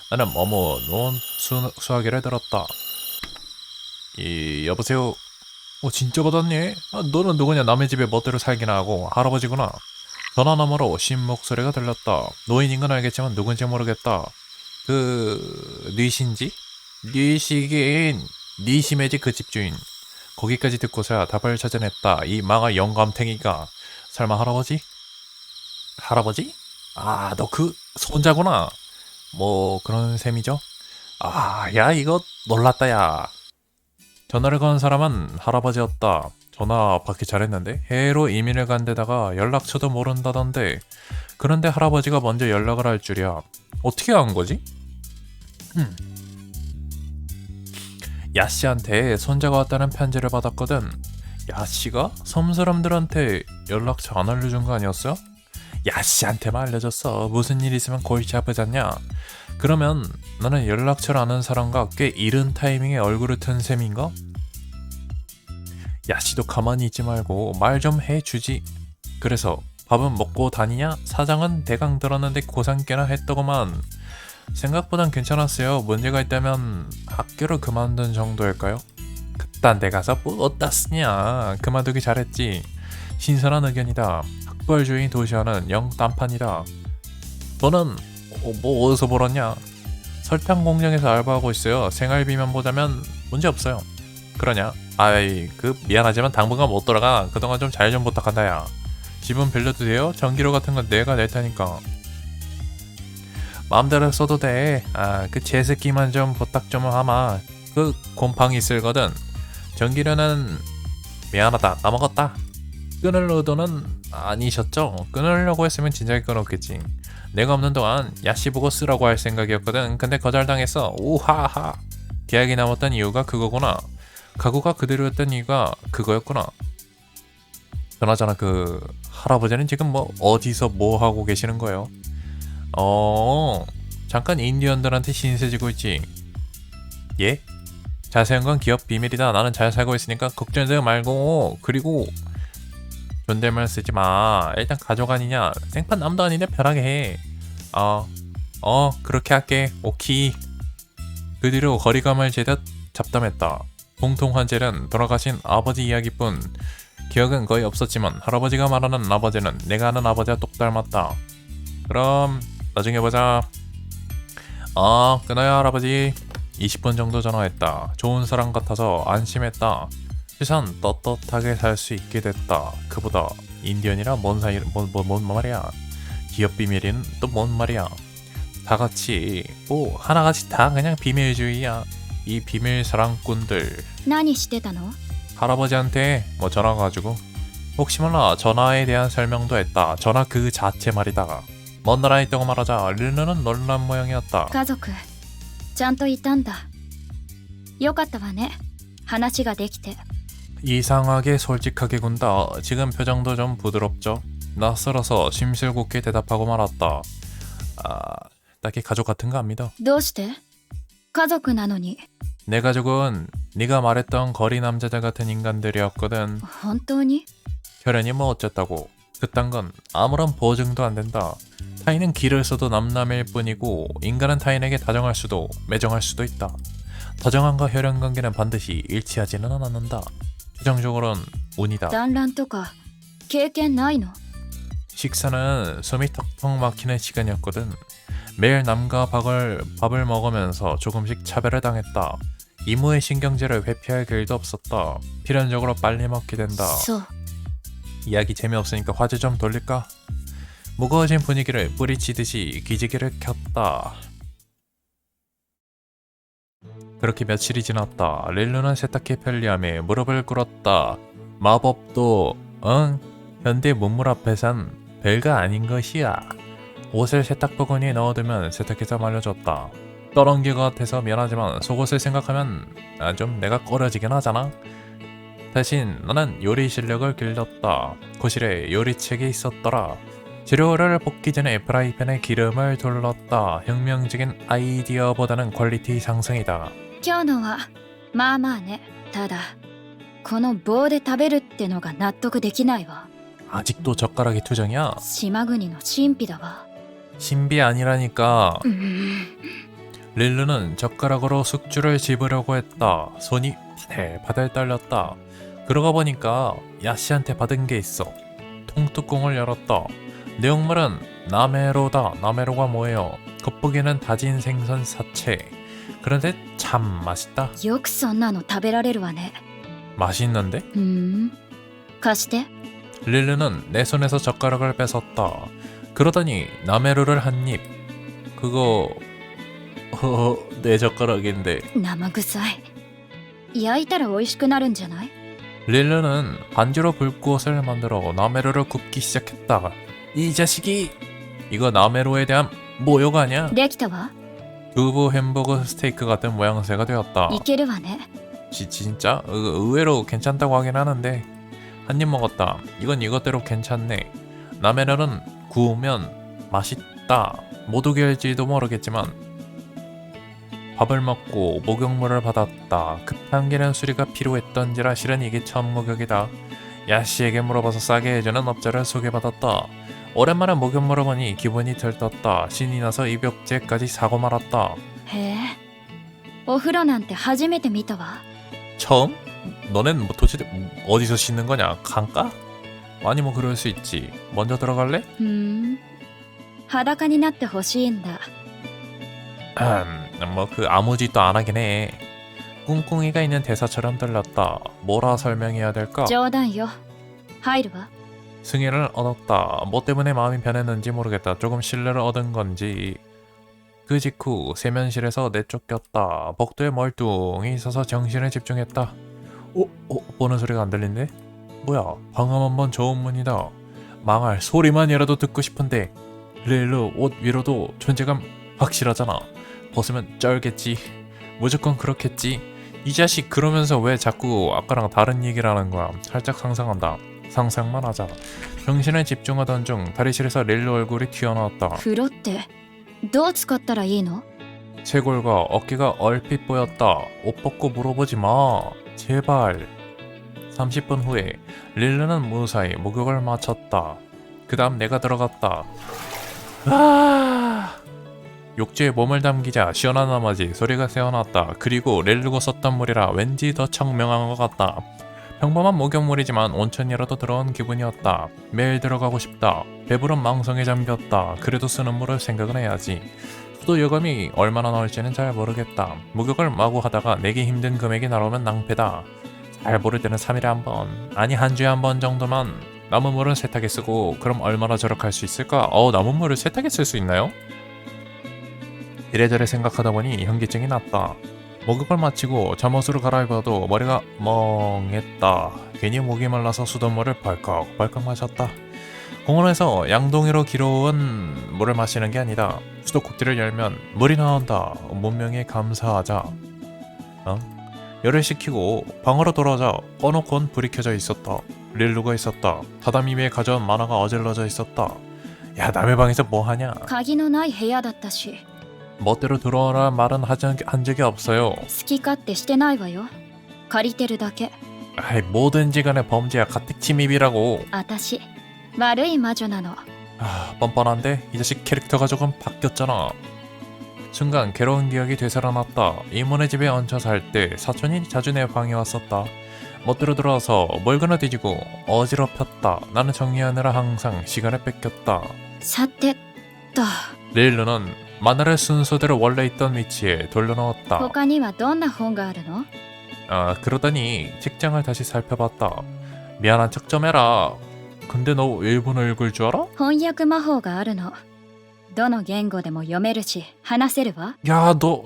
나는 머뭇 수화기를 들었다. 여보세요? 진짜 받았니? 너는 누구냐? 남의 집에 멋대로 살기나 하고 할아버지구나. 전화 너머로 쉰 목소리가 들렸다. 노인인 건 알겠지만 누군지 모르겠다. 뉘신지? 뉘시긴 뉘시매지 그 집주인. 거기까지 듣고서야 답을 찾아냈다. 이 망할 영감탱이가. 설마 할아버지? 할아버지? 너 그 손자구나. 뭐 그런 셈이죠? 야 이거 놀랐다 야. 전화를 건 사람은 할아버지였다. 전화 받기 잘했는데 해외로 이민을 간 데다가 연락처도 모른다던데. 그런데 할아버지가 먼저 연락을 할 줄이야. 어떻게 한 거지? 야씨한테 손자가 왔다는 편지를 받았거든. 야씨가 섬 사람들한테 연락처 안 알려준 거 아니었어? 야씨한테만 알려줬어. 무슨 일 있으면 골치 아프잖냐. 그러면 나는 연락처를 아는 사람과 꽤 이른 타이밍에 얼굴을 튼 셈인가? 야씨도 가만히 있지 말고 말 좀 해주지. 그래서 밥은 먹고 다니냐? 사장은 대강 들었는데 고상께나 했더구만. 생각보단 괜찮았어요. 문제가 있다면 학교를 그만둔 정도일까요? 그딴 데 가서 뭐 어디다 쓰냐. 그만두기 잘했지. 신선한 의견이다. 학벌주의 도시화는 영 딴판이다. 너는 뭐 어디서 벌었냐? 설탕 공장에서 알바하고 있어요. 생활비만 보자면 문제 없어요. 그러냐? 미안하지만 당분간 못 돌아가. 그동안 좀 잘 좀 부탁한다 야. 집은 빌려도 돼요? 전기료 같은 건 내가 낼 테니까. 마음대로 써도 돼. 그 제습기만 좀 부탁 좀 하마. 그 곰팡이 쓸거든. 전기료는 미안하다 까먹었다. 끊을 의도는 아니셨죠? 끊으려고 했으면 진작에 끊었겠지. 내가 없는 동안 야씨 보고 쓰라고 할 생각이었거든. 근데 거절당했어. 우하하. 계약이 남았던 이유가 그거구나. 가구가 그대로였던 이유가 그거였구나. 그나저나 그 할아버지는 지금 뭐 어디서 뭐 하고 계시는 거예요? 잠깐 인디언들한테 신세지고 있지. 예? 자세한 건 기업 비밀이다. 나는 잘 살고 있으니까 걱정하지 말고. 그리고 존댓말 쓰지 마. 일단 가족 아니냐. 생판 남도 아닌데 편하게 해. 그렇게 할게. 오키. 그 뒤로 거리감을 재듯 잡담했다. 공통 화제는 돌아가신 아버지 이야기뿐. 기억은 거의 없었지만 할아버지가 말하는 아버지는 내가 아는 아버지와 똑 닮았다. 그럼 나중에 보자. 끊어요 할아버지. 20분 정도 전화했다. 좋은 사람 같아서 안심했다. 최소한 떳떳하게 살 수 있게 됐다. 그보다 인디언이라 뭔 말이야. 기업 비밀이는 또 뭔 말이야. 다 같이 뭐 하나같이 다 그냥 비밀주의야. 이 비밀 사랑꾼들. 何してたの？ 할아버지한테 뭐 전화 가지고 혹시 몰라 전화에 대한 설명도 했다. 전화 그 자체 말이다. 먼 나라에 있다고 말하자 릴루는 놀란 모양이었다. 家族ちゃんといたんだ。よかったわね。話ができて。 이상하게 솔직하게 군다. 지금 표정도 좀 부드럽죠. 낯설어서 심술궂게 대답하고 말았다. 딱히 가족 같은 거 안 믿어. どうして？家族なのに。 내 가족은 네가 말했던 거리 남자들 같은 인간들이었거든. 本当に？ 혈연이 뭐 어쨌다고. 그딴 건 아무런 보증도 안 된다. 타인은 길을 써도 남남일 뿐이고 인간은 타인에게 다정할 수도 매정할 수도 있다. 다정함과 혈연 관계는 반드시 일치하지는 않는다. 최종적으로는 운이다. 団らんとか経験ないの？ 식사는 숨이 턱턱 막히는 시간이었거든. 매일 남과 밥을 먹으면서 조금씩 차별을 당했다. 이모의 신경질을 회피할 길도 없었다. 필연적으로 빨리 먹게 된다. そう。 이야기 재미없으니까 화제 좀 돌릴까? 무거워진 분위기를 뿌리치듯이 기지개를 켰다. 그렇게 며칠이 지났다. 릴루는 세탁기 편리함에 무릎을 꿇었다. 마법도 현대 문물 앞에선 별거 아닌 것이야. 옷을 세탁바구니에 넣어두면 세탁기에서 말려줬다. 떠넘길 것 같아서 미안하지만 속옷을 생각하면 좀 내가 꺼려지긴 하잖아. 대신 나는 요리 실력을 길렀다. 거실에 요리책이 있었더라. 재료를 볶기 전에 프라이팬에 기름을 둘렀다. 혁명적인 아이디어보다는 퀄리티 상승이다. 今日のはまあまあね。ただこの棒で食べるってのが納得できないわ。 아직도 젓가락이 투정이야? 島国の神秘だわ。 신비 아니라니까. うーん。 릴루는 젓가락으로 숙주를 집으려고 했다. 손이 파들파들 떨렸다. 그러고 보니까 야씨한테 받은 게 있어. 통뚜껑을 열었다. 내용물은 나메로다. 나메로가 뭐예요? 겉보기는 다진 생선 사체. 그런데 참 맛있다. よくそんなの食べられるわね。 맛있는데? ふーん。貸して。 릴루는 내 손에서 젓가락을 뺏었다. 그러더니 나메로를 한 입. 그거 내 젓가락인데. 生臭い。焼いたら美味しくなるんじゃない？ 릴루는 반지로 불꽃을 만들어 나메로를 굽기 시작했다. 이 자식이! 이거 나메로에 대한 모욕 아니야? できたわ。 두부 햄버거 스테이크 같은 모양새가 되었다. いけるわね。 진짜? 의외로 괜찮다고 하긴 하는데 한 입 먹었다. 이건 이것대로 괜찮네. 나메로는 구우면 맛있다. 못 우길지도 모르겠지만 밥을 먹고 목욕물을 받았다. 급한 기는 수리가 필요했던지라 실은 이게 처음 목욕이다. 야씨에게 물어봐서 싸게 해주는 업자를 소개받았다. 오랜만에 목욕물을 보니 기분이 들떴다. 신이 나서 입욕제까지 사고 말았다. へえ。お風呂なんて初めて見たわ。 처음? 너넨 뭐 도대체 어디서 씻는 거냐? 강가? 아니 뭐 그럴 수 있지. 먼저 들어갈래? ふーん。裸になってほしいんだ。 뭐 그 아무 짓도 안 하긴 해. 꿍꿍이가 있는 대사처럼 들렸다. 뭐라 설명해야 될까? 冗談よ。入るわ。 승인을 얻었다. 뭐 때문에 마음이 변했는지 모르겠다. 조금 신뢰를 얻은 건지. 그 직후 세면실에서 내쫓겼다. 복도에 멀뚱히 있어서 정신에 집중했다. 보는 소리가 안 들린대? 뭐야, 방금 한번 저은 문이다. 망할, 소리만이라도 듣고 싶은데. 릴루 옷 위로도 존재감 확실하잖아. 벗으면 쩔겠지. 무조건 그렇겠지. 이 자식 그러면서 왜 자꾸 아까랑 다른 얘기를 하는 거야. 살짝 상상한다. 상상만 하자. 정신에 집중하던 중 다리실에서 릴루 얼굴이 튀어나왔다. 風呂ってどう使ったらいいの？ 쇄골과 어깨가 얼핏 보였다. 옷 벗고 물어보지 마. 제발. 30분 후에 릴루는 무사히 목욕을 마쳤다. 그 다음 내가 들어갔다. 욕조에 몸을 담기자 시원한 나머지 소리가 새어났다. 그리고 릴루가 썼던 물이라 왠지 더 청명한 것 같다. 평범한 목욕물이지만 온천이라도 들어온 기분이었다. 매일 들어가고 싶다. 배부른 망성에 잠겼다. 그래도 쓰는 물을 생각은 해야지. 수도 요금이 얼마나 나올지는 잘 모르겠다. 목욕을 마구 하다가 내기 힘든 금액이 나오면 낭패다. 잘 모를 때는 3일에 한 번, 아니 한 주에 한 번 정도만 남은 물은 세탁에 쓰고 그럼 얼마나 절약할 수 있을까? 남은 물을 세탁에 쓸 수 있나요? 이래저래 생각하다 보니 현기증이 났다. 목욕을 마치고 잠옷으로 갈아입어도 머리가 멍했다. 괜히 목이 말라서 수돗물을 벌컥벌컥 마셨다. 공원에서 양동이로 길어온 물을 마시는 게 아니다. 수도꼭지를 열면 물이 나온다. 문명에 감사하자. 열을 식히고 방으로 돌아오자 꺼놓곤 불이 켜져 있었다. 릴루가 있었다. 타다미 위에 가져온 만화가 어질러져 있었다. 야, 남의 방에서 뭐하냐? 鍵のない部屋だったし 멋대로 들어오라 말은 한 적이 없어요. 好き勝手してないわよ借りてるだけ 아이, 뭐든지 간에 범죄야. 가택 침입이라고. 私悪い魔女なの 뻔뻔한데 이 자식 캐릭터가 조금 바뀌었잖아. 순간 괴로운 기억이 되살아났다. 이모네 집에 얹혀 살 때 사촌이 자주 내 방에 왔었다. 멋대로 들어와서 뭘 그나 뒤지고 어지럽혔다. 나는 정리하느라 항상 시간을 뺏겼다. さてと 릴루는 만화를 순서대로 원래 있던 위치에 돌려놓았다. 他にはどんな本があるの 그러더니 책장을 다시 살펴봤다. 미안한 척 좀 해라. 근데 너 일본어 읽을 줄 알아? 翻訳魔法があるのどの言語でも読めるし話せるわ 야, 너,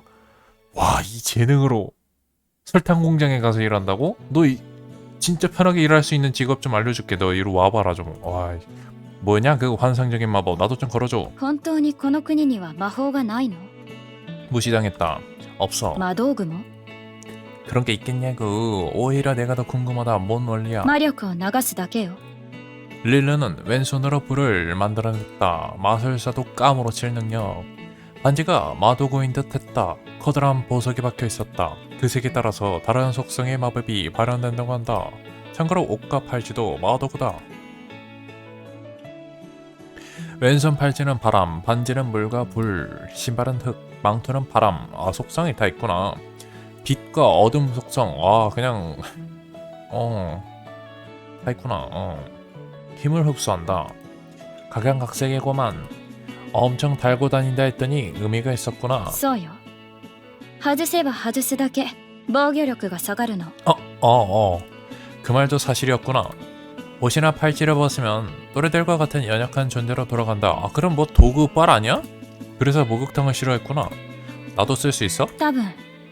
와, 이 재능으로 설탕 공장에 가서 일한다고? 너 진짜 편하게 일할 수 있는 직업 좀 알려줄게. 너 이리 와봐라 좀. 와, 뭐냐 그 환상적인 마법. 나도 좀 걸어줘. 本当にこの国には魔法がないの 무시당했다. 없어. 魔道具も 그런 게 있겠냐고. 오히려 내가 더 궁금하다. 뭔 원리야? 魔力を流すだけよ 릴루는 왼손으로 불을 만들어냈다. 마술사도 까무러칠 능력. 반지가 마도구인 듯했다. 커다란 보석이 박혀 있었다. 그 색에 따라서 다른 속성의 마법이 발현된다고 한다. 참고로 옷과 팔찌도 마도구다. 왼손 팔찌는 바람, 반지는 물과 불, 신발은 흙, 망토는 바람. 속성이 다 있구나. 빛과 어둠 속성. 그냥 다 있구나. 힘을 흡수한다. 각양각색이고만. 엄청 달고 다닌다 했더니 의미가 있었구나. そうよ外せば外すだけ防御力が下がるの 그 말도 사실이었구나. 옷이나 팔찌를 벗으면 또래들과 같은 연약한 존재로 돌아간다. 그럼 뭐 도구빨 아니야? 그래서 목욕탕을 싫어했구나. 나도 쓸 수 있어? 多分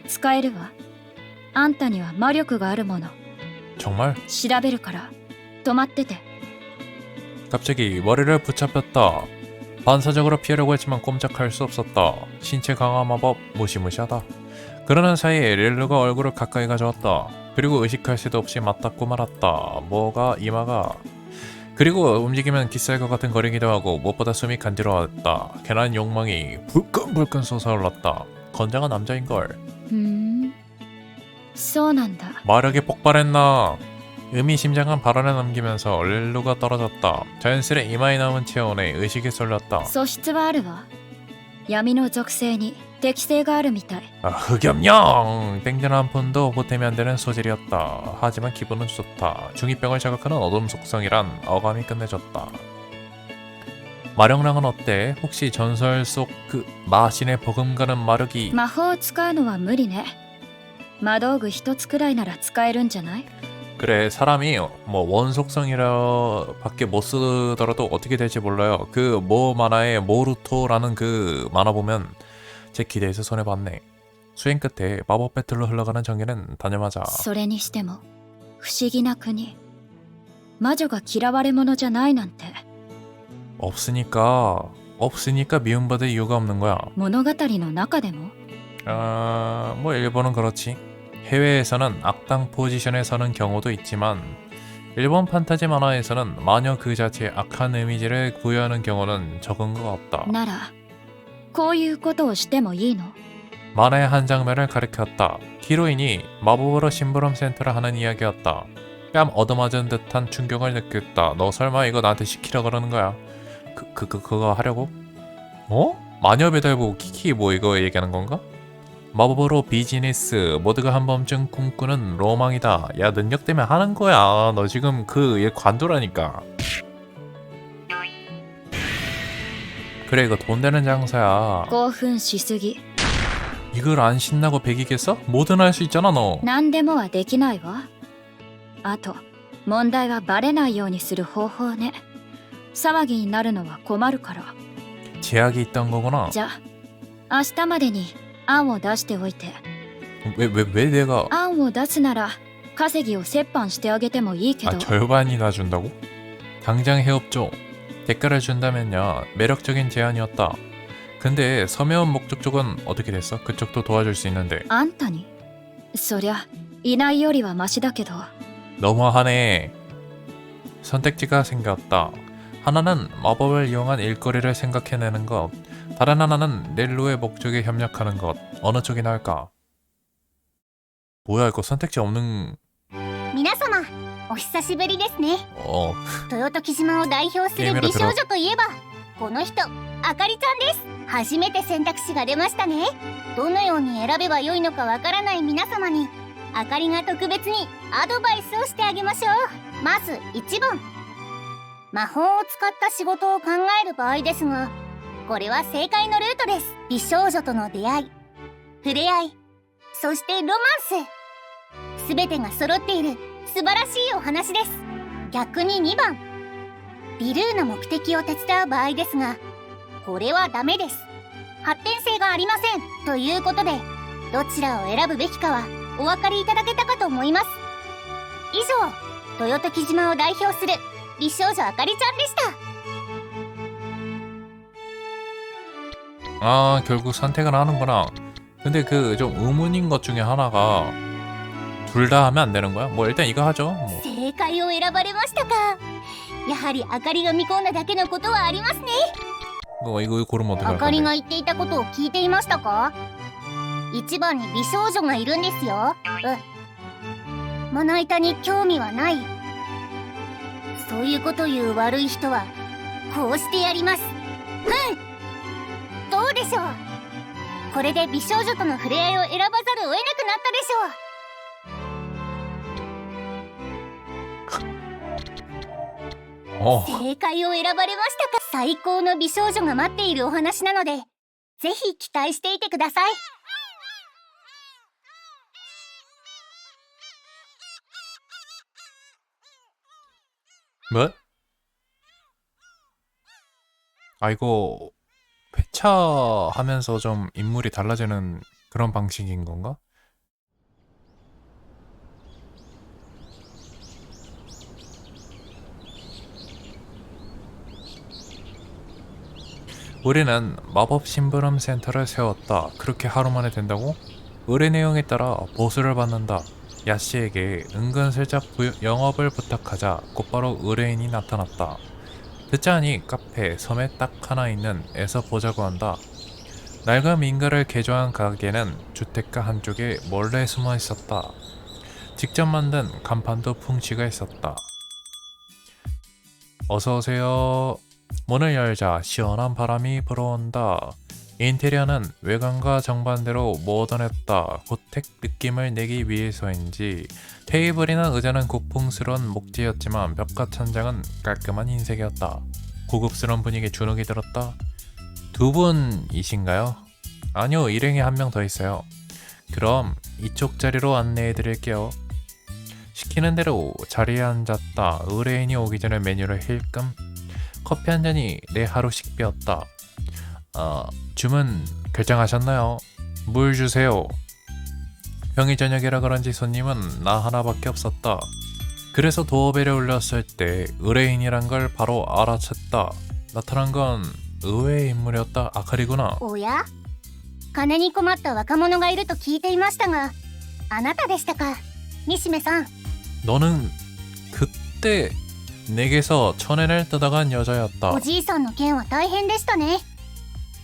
使えるわあんたには魔力があるもの 정말? 調べるから止まってて 갑자기 머리를 붙잡혔다. 반사적으로 피하려고 했지만 꼼짝할 수 없었다. 신체 강화 마법 무시무시하다. 그러는 사이에 릴루가 얼굴을 가까이 가져왔다. 그리고 의식할 새도 없이 맞닿고 말았다. 뭐가 이마가. 그리고 움직이면 기살 것 같은 거리기도 하고 무엇보다 숨이 간지러웠다. 괜한 욕망이 불끈불끈 솟아올랐다. 건장한 남자인걸. ふーんそうなんだ 마력이 폭발했나. 의미심장한 발언을 남기면서 릴루가 떨어졌다. 자연스레 이마에 남은 체온에 의식이 쏠렸다. 素質はあるわ闇の属性に適性があるみたい 흑염령! 땡전 한 푼도 보태면 안 되는 소질이었다. 하지만 기분은 좋다. 중2병을 자극하는 어둠 속성이란 어감이 끝내줬다. 마력랑은 어때? 혹시 전설 속 그 마신의 버금가는 마력이 魔法を使うのは無理ね魔道具一つくらいなら使えるんじゃない 그래 사람이 뭐 원속성이라 밖에 못 쓰더라도 어떻게 될지 몰라요. 그 모 만화의 모루토라는 그 만화 보면 제 기대해서 손해봤네. 수행 끝에 마법 배틀로 흘러가는 전개는 단념하자. それにしても不思議な国魔女が嫌われ者じゃないなんて 없으니까 미움받을 이유가 없는 거야. 物語の中でも 뭐 일본은 그렇지. 해외에서는 악당 포지션에 서는 경우도 있지만 일본 판타지 만화에서는 마녀 그 자체의 악한 이미지를 부여하는 경우는 적은 것 같다. ならこういうことをしてもいいの 만화의 한 장면을 가리켰다. 히로인이 마법으로 심부름 센터를 하는 이야기였다. 뺨 얻어맞은 듯한 충격을 느꼈다. 너 설마 이거 나한테 시키려 그러는 거야? 그거 하려고? 마녀 배달부 키키 뭐 이거 얘기하는 건가? 마법으로 비즈니스 모두가 한 번쯤 꿈꾸는 로망이다. 야 능력 때문에 하는 거야. 너 지금 얘 관두라니까. 그래 이거 돈 되는 장사야. 興奮しすぎ。 이걸 안 신나고 배기겠어? 뭐든 할 수 있잖아 너. 何でもはできないわ。あと問題はバレないようにする方法ね。騒ぎになるのは困るから。 제약이 있던 거구나. じゃあ明日までに案を出しておいて。 왜 내가 案を出すなら稼ぎを折半してあげてもいいけど。 절반이나 준다고? 당장 해업죠. 대가를 준다면야 매력적인 제안이었다. 근데 서면 목적 쪽은 어떻게 됐어? 그쪽도 도와줄 수 있는데. あんたにそりゃいないよりはマシだけど。 너무하네. 선택지가 생겼다. 하나는 마법을 이용한 일거리를 생각해내는 것, 다른 하나는 넬로의 목적에 협력하는 것. 어느 쪽이 나을까? 뭐야 이거 선택지 없는... 皆様お久しぶりですね。 豊時島を代表する美少女といえばこの人、あかりちゃんです。初めて選択肢が出ましたね。どのように選べばよいのかわからない皆様にあかりが特別にアドバイスをしてあげましょう。まず1番、魔法を使った仕事を考える場合ですが、これは正解のルートです。美少女との出会い、触れ合い、そしてロマンス、すべてが揃っている素晴らしいお話です。逆に2番、ビルーの目的を手伝う場合ですが、これはダメです。発展性がありません。ということでどちらを選ぶべきかはお分かりいただけたかと思います。以上、豊時島を代表する美少女あかりちゃんでした。 아 결국 선택을 하는구나. 근데 그 좀 의문인 것 중에 하나가 둘 다 하면 안 되는 거야? 뭐 일단 이거 하죠. 뭐. 正解を選ばれましたか。やはりあかりが見込んだだけのことはありますね。 이거 고르면 あ 어떡할 かり 건데? が言っていたことを聞いていましたか。一番に美少女がいるんですよ。まな板に興味はない。そういうこと言う悪い人はこうしてやります。どうでしょう。これで美少女との触れ合いを選ばざるを得なくなったでしょう。 正解を選ばれましたか。最高の美少女が待っているお話なのでぜひ期待していてください。 뭐? 아 이거 회차하면서 좀 인물이 달라지는 그런 방식인 건가? 우리는 마법 심부름 센터를 세웠다. 그렇게 하루 만에 된다고? 의뢰 내용에 따라 보수를 받는다. 야씨에게 은근슬쩍 영업을 부탁하자 곧바로 의뢰인이 나타났다. 듣자하니 카페 섬에 딱 하나 있는 에서 보자고 한다. 낡은 민가를 개조한 가게는 주택가 한쪽에 몰래 숨어 있었다. 직접 만든 간판도 풍치가 있었다. 어서오세요. 문을 열자 시원한 바람이 불어온다. 인테리어는 외관과 정반대로 모던했다. 고택 느낌을 내기 위해서인지 테이블이나 의자는 고풍스러운 목재였지만 벽과 천장은 깔끔한 흰색이었다. 고급스러운 분위기에 주눅이 들었다. 두 분이신가요? 아니요, 일행이 한 명 더 있어요. 그럼 이쪽 자리로 안내해 드릴게요. 시키는 대로 자리에 앉았다. 의뢰인이 오기 전에 메뉴를 힐끔. 커피 한 잔이 내 하루 식비였다. 주문 결정하셨나요? 물 주세요. 평일 저녁이라 그런지 손님은 나 하나밖에 없었다. 그래서 도어벨을 울렸을 때 의뢰인이란 걸 바로 알아챘다. 나타난 건 의외의 인물이었다. 아카리구나. おや、金に困った若者がいると聞いていましたが、あなたでしたか、西目さん。 너는 그때 내게서 천엔을 뜯어간 여자였다. おじいさんの件は大変でしたね。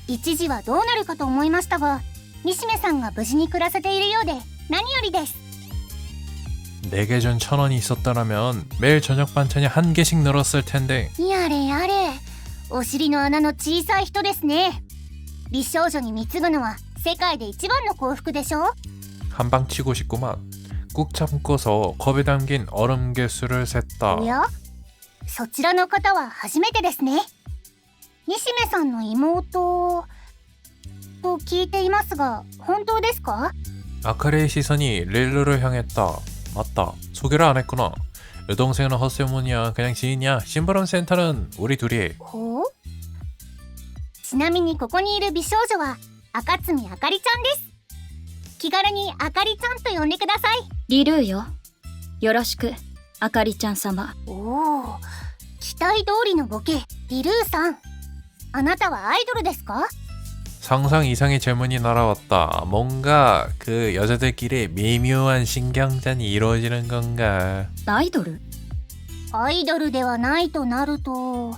一時はどうなるかと思いましたが、西目さんが無事に暮らせているようで何よりです。 내게 준 1,000원이 있었더라면 매일 저녁 반찬이 한 개씩 늘었을 텐데. やれやれ、お尻の穴の小さい人ですね。美少女に貢ぐのは世界で一番の幸福でしょ。 한방 치고 싶구만. 꾹 참고서 컵에 담긴 얼음 개수를 셌다. おや、そちらの方は初めてですね。西目さんの妹と聞いていますが、本当ですか？ 아카리의 시선이 릴루를 향했다. 맞다. 소개를 안 했구나. 여동생은 헛소문이야. 그냥 지인이야. 심부름 센터는 우리 둘이. ほう。ちなみにここにいる美少女は赤積あかりちゃんです。気軽にあかりちゃんと呼んでください。リルーよ。よろしく、あかりちゃん様。おお、期待通りのボケ、リルーさん。あなたはアイドルですか？ 상상 이상의 질문이 날아왔다. 뭔가 그 여자들끼리 미묘한 신경전이 이루어지는 건가. アイドル？アイドルではないとなると、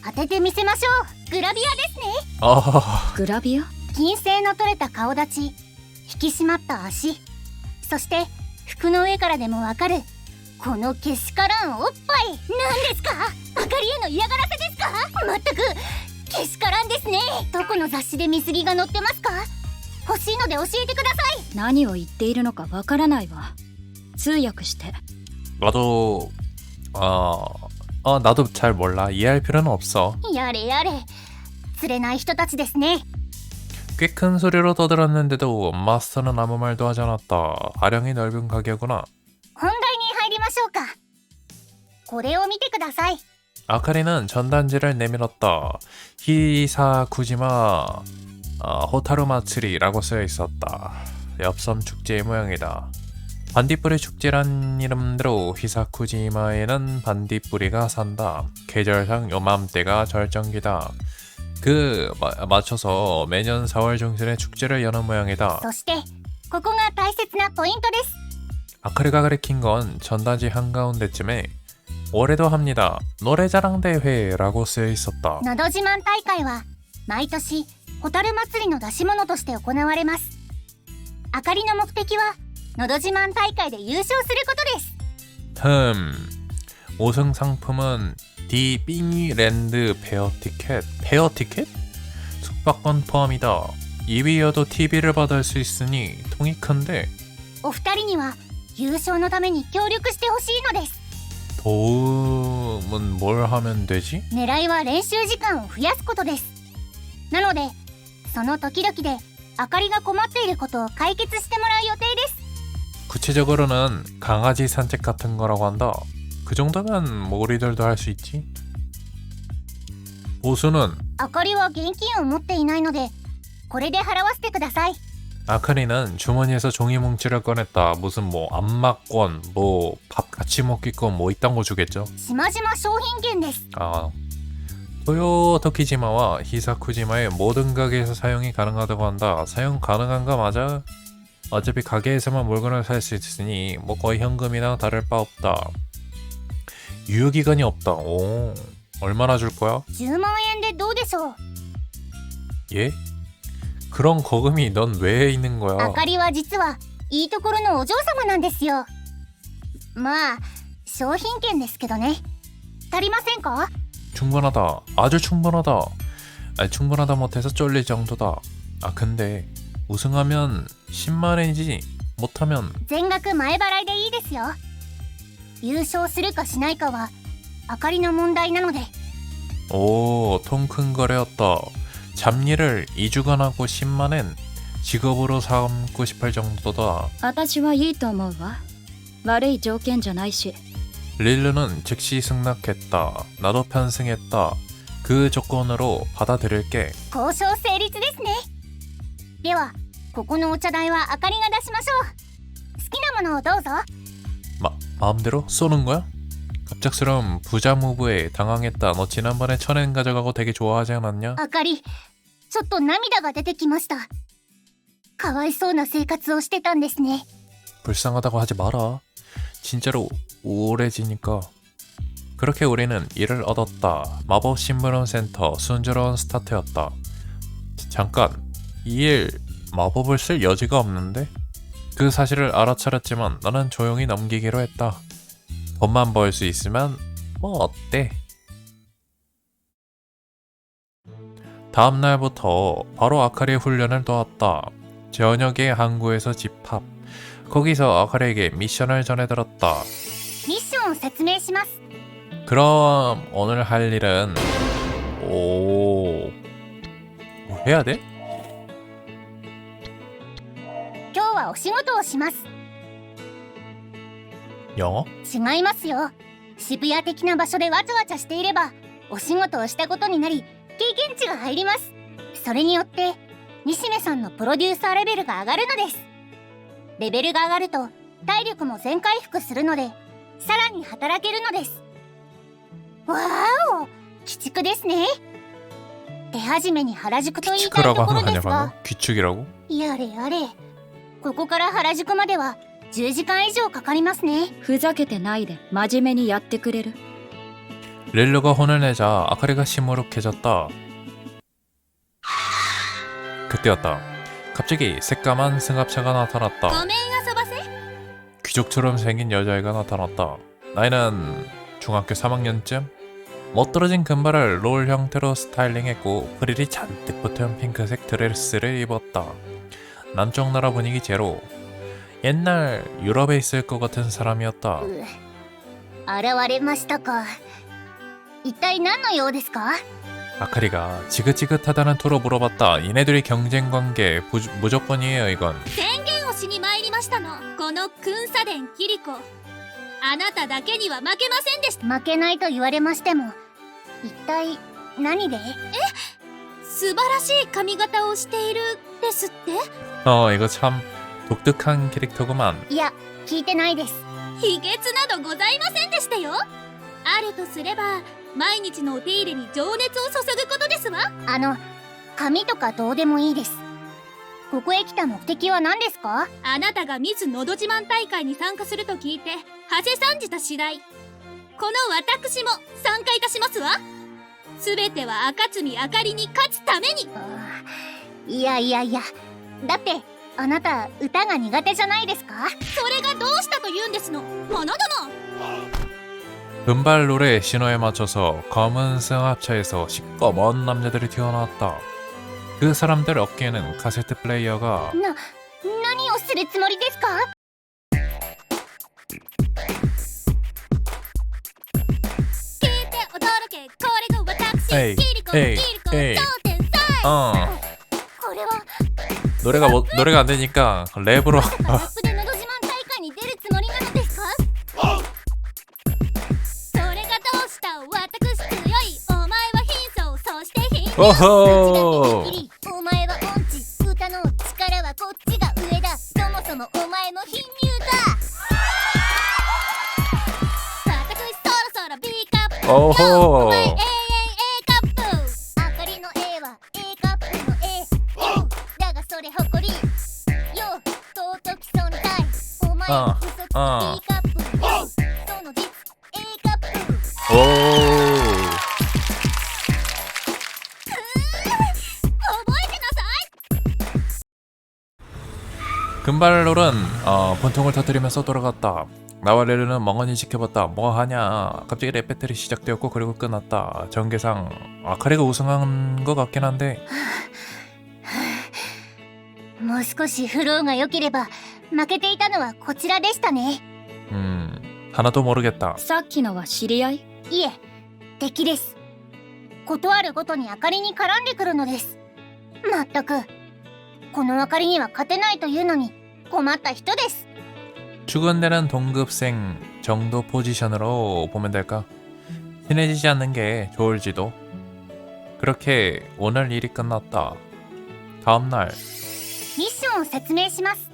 当ててみせましょう。グラビアですね。 아, グラビア？金星の取れた顔立ち、引き締まった足、そして服の上からでもわかるこのけしからんおっぱい。何ですか？あかりへの嫌がらせですか？まったくけしからんですね。どこの雑誌で水着が載ってますか？欲しいので教えてください。何を言っているのかわからないわ。通訳して。 나도 나도 잘 몰라. 이해할 필요는 없어. やれやれ、釣れない人たちですね。 꽤 큰 소리로 떠들었는데도 마스터는 아무 말도 하지 않았다. 아량이 넓은 가게구나. 本題に入りましょうか。これを見てください。 아카리는 전단지를 내밀었다. 히사쿠지마 호타루 마츠리라고 쓰여 있었다. 엽섬 축제의 모양이다. 반딧불이 축제란 이름대로 히사쿠지마에는 반딧불이가 산다. 계절상 요맘때가 절정기다. 맞춰서 매년 4월 중순에 축제를 여는 모양이다. そしてここが大切なポイントです。 아카리가 가리킨 건 전단지 한가운데쯤에 올해도 합니다. 노래자랑 대회라고 쓰여 있었다. のど自慢大会は毎年蛍祭りの出し物として行われます。あかりの目的はのど自慢大会で優勝することです。 우승 상품은 디빙이랜드 페어 티켓. 페어 티켓? 숙박권 포함이다. 2위여도 TV를 받을 수 있으니 통이 큰데 お二人には優勝のために協力してほしいのです。 도움은 뭘 하면 되지? 狙いは練習時間を増やすことです。なのでその時々であかりが困っていることを解決してもらう予定です。 구체적으로는 강아지 산책 같은 거라고 한다. 그 정도면 뭐 우리들도 할 수 있지? 보수는 あかりは現金を持っていないのでこれで払わせてください。 아카리는 주머니에서 종이 뭉치를 꺼냈다. 무슨 뭐 안마권, 뭐 밥 같이 먹기권 뭐 이딴 거 주겠죠? しまじま商品券です。 토요토키지마와 히사쿠지마의 모든 가게에서 사용이 가능하다고 한다. 사용 가능한가 맞아? 어차피 가게에서만 물건을 살 수 있으니 뭐 거의 현금이나 다를 바 없다. 유효기간이 없다. 오, 얼마나 줄 거야? 10万円でどうでしょう。 예? 그런 거금이 넌 왜 있는 거야? あかりは実はいいところのお嬢様なんですよ。まあ商品券ですけどね。足りませんか？ 충분하다. 아주 충분하다. 충분하다 못해서 쫄릴 정도다. 근데 우승하면 10만엔이지 못하면 全額前払いでいいですよ。優勝するかしないかはあかりの問題なので。 오, 통 큰 거래였다. 잡일을 2주간 하고 10만엔 직업으로 삼고 싶을 정도다. 私はいいと思うわ。悪い条件じゃないし。 릴루는 즉시 승낙했다. 나도 편승했다. 그 조건으로 받아들일게. 交渉成立ですね。ではここのお茶代はあかりが出しましょう。好きなものをどうぞ。 마음대로 쏘는 거야? 갑작스러운 부자 무브에 당황했다. 너 지난번에 1000엔 가져가고 되게 좋아하지 않았냐? あかり、ちょっと涙が出てきました。かわいそうな生活をしてたんですね。 불쌍하다고 하지 마라. 진짜로 우울해지니까. 그렇게 우리는 이를 얻었다. 마법 심부름 센터 순조로운 스타트였다. 잠깐, 이 일 마법을 쓸 여지가 없는데? 그 사실을 알아차렸지만 나는 조용히 넘기기로 했다. 돈만 벌 수 있으면 뭐 어때? 다음 날부터 바로 아카리의 훈련을 도왔다. 저녁에 항구에서 집합. 거기서 아카리에게 미션을 전해들었다. ミッションを説明します。 그럼 오늘 할 일은 뭐 해야 돼? 今日はお仕事をします。 영어? 違いますよ。渋谷的な場所でわちゃわちゃしていればお仕事をしたことになり経験値が入ります。それによって西目さんのプロデューサーレベルが上がるのです。レベルが上がると体力も全回復するのでさらに働けるのです。わーお、鬼畜ですね。手始めに原宿と言いたいと 귀축이라고 ころ 하는 거 で 아니야 すが、 방금? 귀축이라고? やれやれ、ここから原宿までは10時間以上かかりますね。ふざけてないで真面目にやってくれる？ 릴루가 혼을 내자 아카리가 시무룩해졌다. 그때였다. 갑자기 새까만 승합차가 나타났다. ごめん遊ばせ。 귀족처럼 생긴 여자애가 나타났다. 나이는 중학교 3학년쯤? 멋들어진 금발을 롤 형태로 스타일링했고 프릴이 잔뜩 붙은 핑크색 드레스를 입었다. 남쪽 나라 분위기 제로. 옛날 유럽에 있을 것 같은 사람이었다. 現れましたか。一体何の用ですか？ 아카리가 지긋지긋하다는 투로 물어봤다. 얘네들이 경쟁관계 무조건이에요 이건. 宣言をしに参りましたの。この君左伝キリコ、あなただけには負けませんでした。負けないと言われましても一体何で？素晴らしい髪型をしているですって。 이거 참 독특한 캐릭터구만. いや、聞いてないです。秘訣などございませんでしたよ。あるとすれば毎日のお手入れに情熱を注ぐことですわ。髪とかどうでもいいです。ここへ来た目的は何ですか？あなたがミスのど自慢大会に参加すると聞いてはせ参じた次第。この私も参加いたしますわ。すべては赤積あかりに勝つために。いやいやいや、だってあなた歌が苦手じゃないですか？それがどうしたと言うんですの、者殿。 금발롤의 신호에 맞춰서 검은 승합차에서 시꺼먼 남자들이 튀어나왔다. 그 사람들 어깨에는 카세트 플레이어가 何をするつもりですか？聞いて驚け、これが私エイキリコ、エイキリコ、エイ頂点さえ。これは 노래가 안 되니까 랩으로 ラップでのど自慢大会に出るつもりなのですか？それがどうした、私強い。お前は貧相、そして貧 오호 お前は音痴、歌の力はこっちが上だ。そもそもお前も貧乳だ。私そろそろ B カップ。 오호 お前永遠 A カップ。あかりの A は A カップの A。だがそれ誇り。よ、尊き存在。お前は嘘つき B カップ。その実 A カップ。 오 覚えてなさい。 금발롤은 분통을 터뜨리면서 돌아갔다. 나와 렐루는 멍하니 지켜봤다. 뭐하냐. 갑자기 랩 배틀이 시작되었고 그리고 끝났다. 전개상 아카리가 우승한 것 같긴 한데 もう少しフローが良ければ負けていたのはこちらでしたね。 하나도 모르겠다. さっきのは知り合い？いえ、敵です。ことあるごとに明かりに絡んでくるのです。まったく、この明かりには勝てないというのに困った人です。 추근되는 동급생 정도 포지션으로 보면 될까? 친해지지 않는 게 좋을지도. 그렇게 오늘 일이 끝났다. 다음날 ミッションを説明します。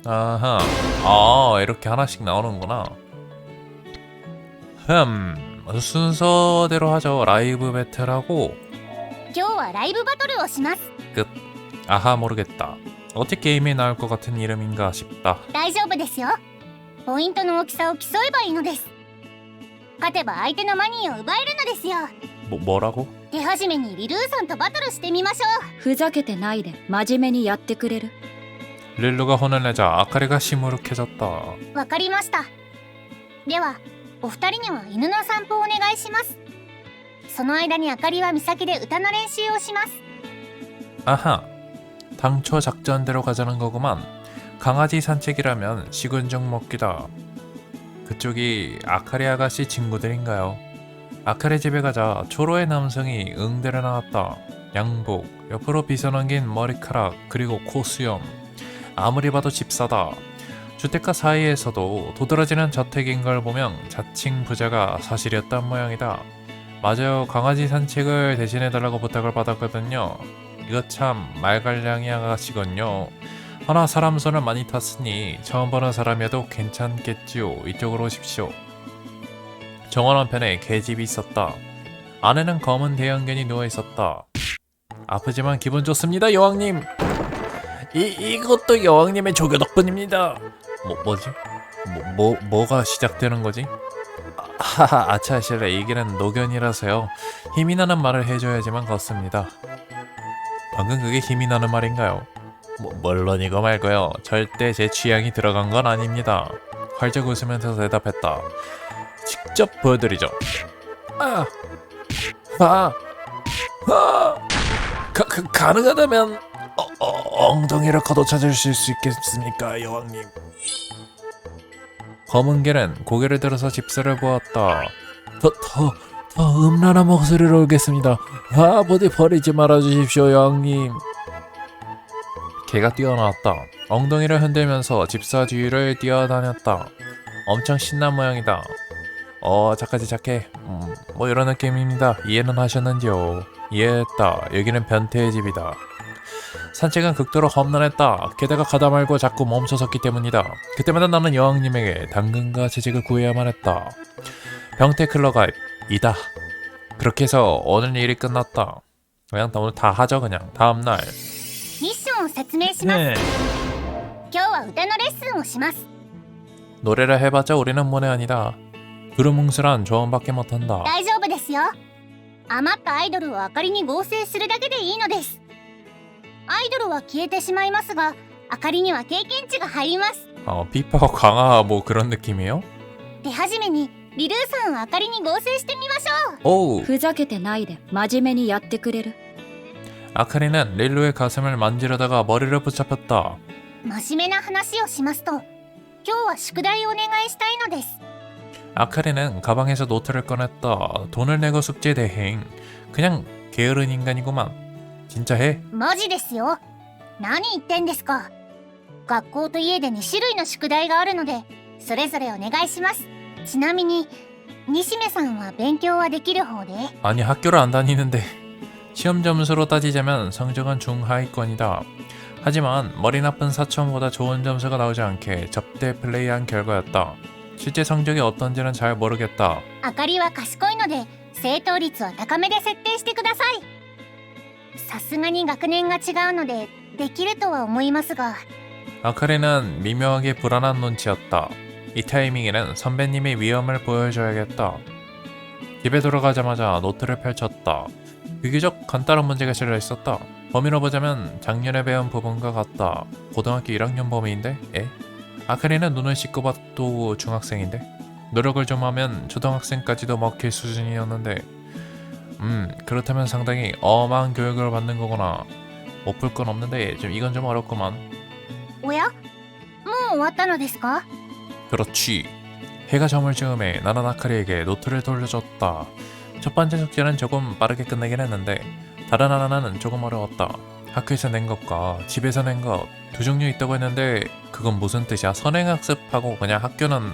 아하. 이렇게 하나씩 나오는구나. 순서대로 하죠. 라이브 배틀하고 今日はライブバトルをします。 끝. 아하 모르겠다. 어떻게 게임에 나올 것 같은 이름인가 싶다. 大丈夫ですよ。ポイントの大きさを競えばいいのです。勝てば相手のマニーを奪えるのですよ。 뭐라고? 手始めにリルーさんとバトルしてみましょふざけてないで真面目にやってくれる？ 릴루가 혼을 내자 아카리가 시무룩해졌다. う。わかりました。ではお二人には犬の散歩をお願いします。その間にあかりは岬で歌の練習をします。 아하. 당초 작전대로 가자는 거구만. 강아지 산책이라면 식은 죽 먹기다. 그쪽이 아카리 아가씨 친구들인가요? 아카리 집에 가자 초로의 남성이 응대를 나왔다. 양복, 옆으로 빗어넘긴 머리카락, 그리고 코수염. 아무리 봐도 집사다. 주택가 사이에서도 도드라지는 저택인 걸 보면 자칭 부자가 사실이었단 모양이다. 맞아요. 강아지 산책을 대신해달라고 부탁을 받았거든요. 이거 참 말갈량이 아가씨군요. 허나 사람 손을 많이 탔으니 처음 보는 사람이어도 괜찮겠지요. 이쪽으로 오십시오. 정원 한편에 개집이 있었다. 안에는 검은 대형견이 누워있었다. 아프지만 기분 좋습니다, 여왕님. 이것도 여왕님의 조교 덕분입니다. 뭐지? 뭐가 시작되는 거지? 하하, 아차 실례. 이게는 노견이라서요. 힘이 나는 말을 해줘야지만 걷습니다. 방금 그게 힘이 나는 말인가요? 물론 이거 말고요. 절대 제 취향이 들어간 건 아닙니다. 활짝 웃으면서 대답했다. 직접 보여드리죠. 가능하다면 엉덩이를 걷어차주실 수 있겠습니까, 여왕님? 검은 개는 고개를 들어서 집사를 보았다. 더 음란한 목소리로 울겠습니다. 부디 버리지 말아주십시오, 여왕님. 개가 뛰어나왔다. 엉덩이를 흔들면서 집사 뒤를 뛰어다녔다. 엄청 신난 모양이다. 착해. 뭐 이런 느낌입니다. 이해는 하셨는지요? 이해했다. 여기는 변태의 집이다. 산책은 극도로 험난했다. 게다가 가다 말고 자꾸 멈춰섰기 때문이다. 그때마다 나는 여왕님에게 당근과 채찍을 구해야만 했다. 병태클러 가입이다. 그렇게 해서 오늘 일이 끝났다. 그냥 오늘 다 하죠. 그냥 다음날. ミッションを説明します。 네. 今日は歌のレッスンをします。 노래를 해봤자 우리는 모네 아니다. 두루뭉술한 조언밖에 못한다. 大丈夫ですよ。余ったアイドルを明かりに合成するだけでいいのです。アイドルは消えてしまいますが、明かりには経験値が入ります。 피파 강화 뭐 그런 느낌이에요? 手始めにリルーさんを明かりに合成してみましょう。 오! ふざけてないで真面目にやってくれる？ 아카리는 릴루의 가슴을 만지려다가 머리를 붙잡혔다. 真面目な話をしますと、今日は宿題をお願いしたいのです。 아카리는 가방에서 노트를 꺼냈다. 돈을 내고 숙제 대행. 그냥 게으른 인간이구만. 진짜 해? マジですよ。何言ってんですか。学校と家で2種類の宿題があるので、それぞれお願いします。ちなみに西目さんは勉強はできる方で。 아니 학교를 안 다니는데. 시험 점수로 따지자면 성적은 중하위권이다. 하지만 머리 나쁜 사촌보다 좋은 점수가 나오지 않게 접대 플레이한 결과였다. 실제 성적이 어떤지는 잘 모르겠다. あかりは賢いので正答率は高めで設定してください。さすがに学年が違うのでできるとは思いますが。 아카리는 미묘하게 불안한 눈치였다. 이 타이밍에는 선배님의 위험을 보여줘야겠다. 집에 돌아가자마자 노트를 펼쳤다. 비교적 간단한 문제가 실려 있었다. 범위로 보자면 작년에 배운 부분과 같다. 고등학교 1학년 범위인데? 아카리는 눈을 씻고 봐도 중학생인데? 노력을 좀 하면 초등학생까지도 먹힐 수준이었는데 그렇다면 상당히 엄한 교육을 받는 거구나. 못 풀 건 없는데 이건 좀 어렵구만. おや、もう終わったのですか？ 그렇지. 해가 저물 즈음에 나는 아카리에게 노트를 돌려줬다. 첫 번째 숙제는 조금 빠르게 끝내긴 했는데 다른 하나는 조금 어려웠다. 학교에서 낸 것과 집에서 낸 것 두 종류 있다고 했는데 그건 무슨 뜻이야? 선행학습하고 그냥 학교는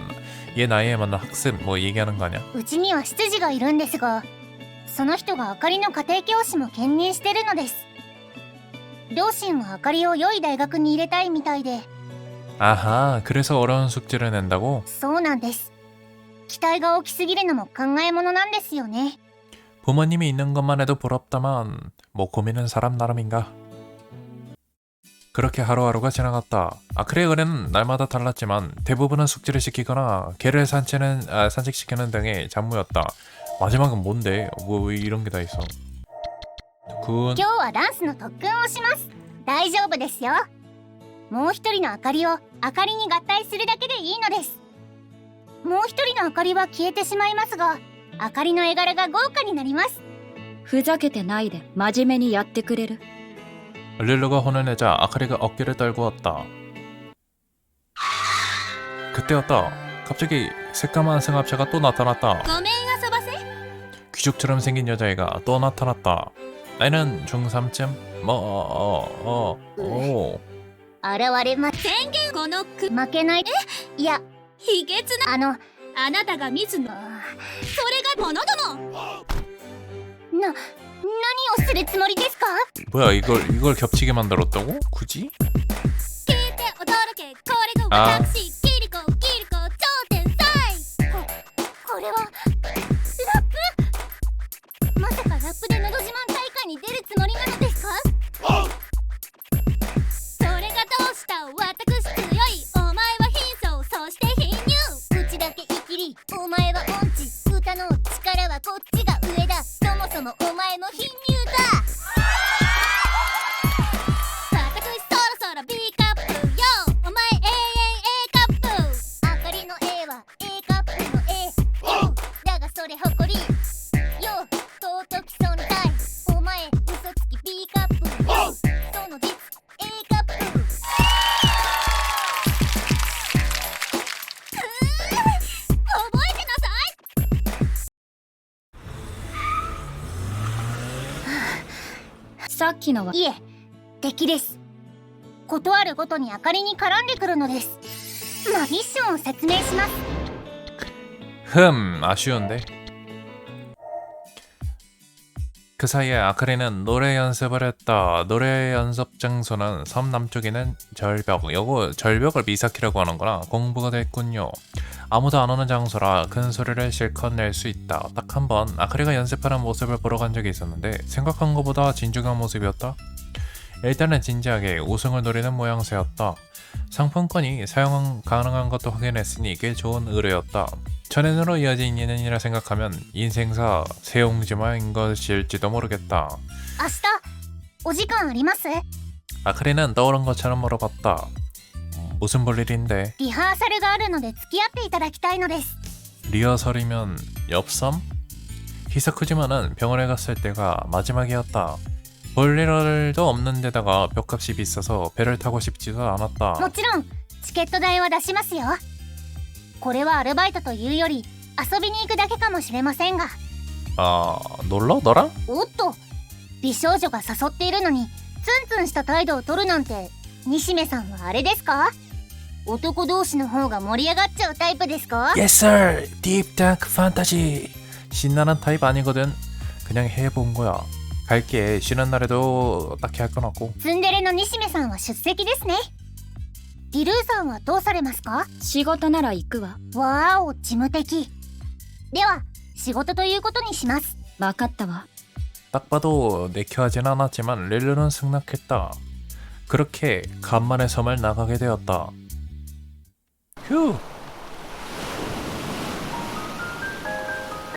얘 나이에 맞는 학습 뭐 얘기하는 거 아니야? うちには執事がいるんですが、その人があかりの家庭教師も兼任してるのです。両親はあかりを良い大学に入れたいみたいで。 아하, 그래서 어려운 숙제를 낸다고? そうなんです。期待が大きすぎるのも考えものなんですよね。 부모님이 있는 것만 해도 부럽다만 뭐 고민은 사람 나름인가? 그렇게 하루하루가 지나갔다. 아크리의 의뢰는 날마다 달랐지만 대부분은 숙제를 시키거나 개를 산책시키는 등의 잡무였다. 마지막은 뭔데? 뭐 이런 게 다 있어. 군 今日はダンスの特訓をします。大丈夫ですよ。もう一人のあかりをあかりに合体するだけでいいのです。もう一人のあかりは消えてしまいますが、あかりの絵柄が豪華になります。ふざけてないで真面目にやってくれる？ 릴루가 혼을 내자 아카리가 어깨를 떨고 왔다. 그때였다. 갑자기 새까만 승합차가 또 나타났다. ごめん遊ばせ。 귀족처럼 생긴 여자애가 또 나타났다. 나이는 중3쯤?現れま宣言この負けないいや卑劣なあなたが水野それが者ども何をするつもりですか？ 뭐야 이걸 겹치게 만들었다고? 굳이? 聞いて驚けこれが私キリコ超天才これはラップまさかラップでのど自慢大会に出るつもりなのですか？それがどうした私強いお前は貧相そして貧乳うちだけ生きりお前は音痴歌の力はこっちが上だそもそもお前も貧乳だ私そろそろ B カップよお前永遠 A カップあかりの A は A カップの A だがそれ誇りよ尊き存在お前嘘つき B カップよその実 A カップ覚覚えてなさいさっきのはいえ敵です断るごとにあかりに絡んでくるのですミッションを説明します 아쉬운데. 그 사이에 아카리는 노래 연습을 했다. 노래 연습 장소는 섬 남쪽에 있는 절벽. 요거 절벽을 미사키라고 하는구나. 공부가 됐군요. 아무도 안 오는 장소라 큰 소리를 실컷 낼 수 있다. 딱 한 번 아카리가 연습하는 모습을 보러 간 적이 있었는데 생각한 것보다 진중한 모습이었다. 일단은 진지하게 우승을 노리는 모양새였다. 상품권이 사용 가능한 것도 확인했으니 꽤 좋은 의뢰였다. 천엔으로 이어진 인연이라 생각하면 인생사 세옹지마인 것일지도 모르겠다. 明日お時間あります？ 아카리는 떠오른 것처럼 물어봤다. 무슨 볼 일인데? リハーサルがあるので付き合っていただきたいのです 리허설이면 엽섬? 히사쿠지마는 병원에 갔을 때가 마지막이었다. 볼 일도 없는 데다가 벽값이 비싸서 배를 타고 싶지도 않았다. もちろんチケット代は出しますよこれはアルバイトというより遊びに行くだけかもしれませんが 아, 놀러? 너랑? おっと美少女が誘っているのにツンツンした態度を取るなんて西目さんはあれですか男同士の方が盛り上がっちゃうタイプですか Yes sir! Deep Dark Fantasy! 신나는 타입 아니거든. 그냥 해본 거야. 갈게. 쉬는 날에도 딱히 할 건 없고. ツンデレの西目さんは出席ですねディルーさんはどうされますか仕事なら行くわ。わーお事務的では仕事ということにします 分かったわ。 딱 봐도 내켜하진 않았지만 릴루는 승낙했다. 그렇게 간만에 섬을 나가게 되었다. 휴!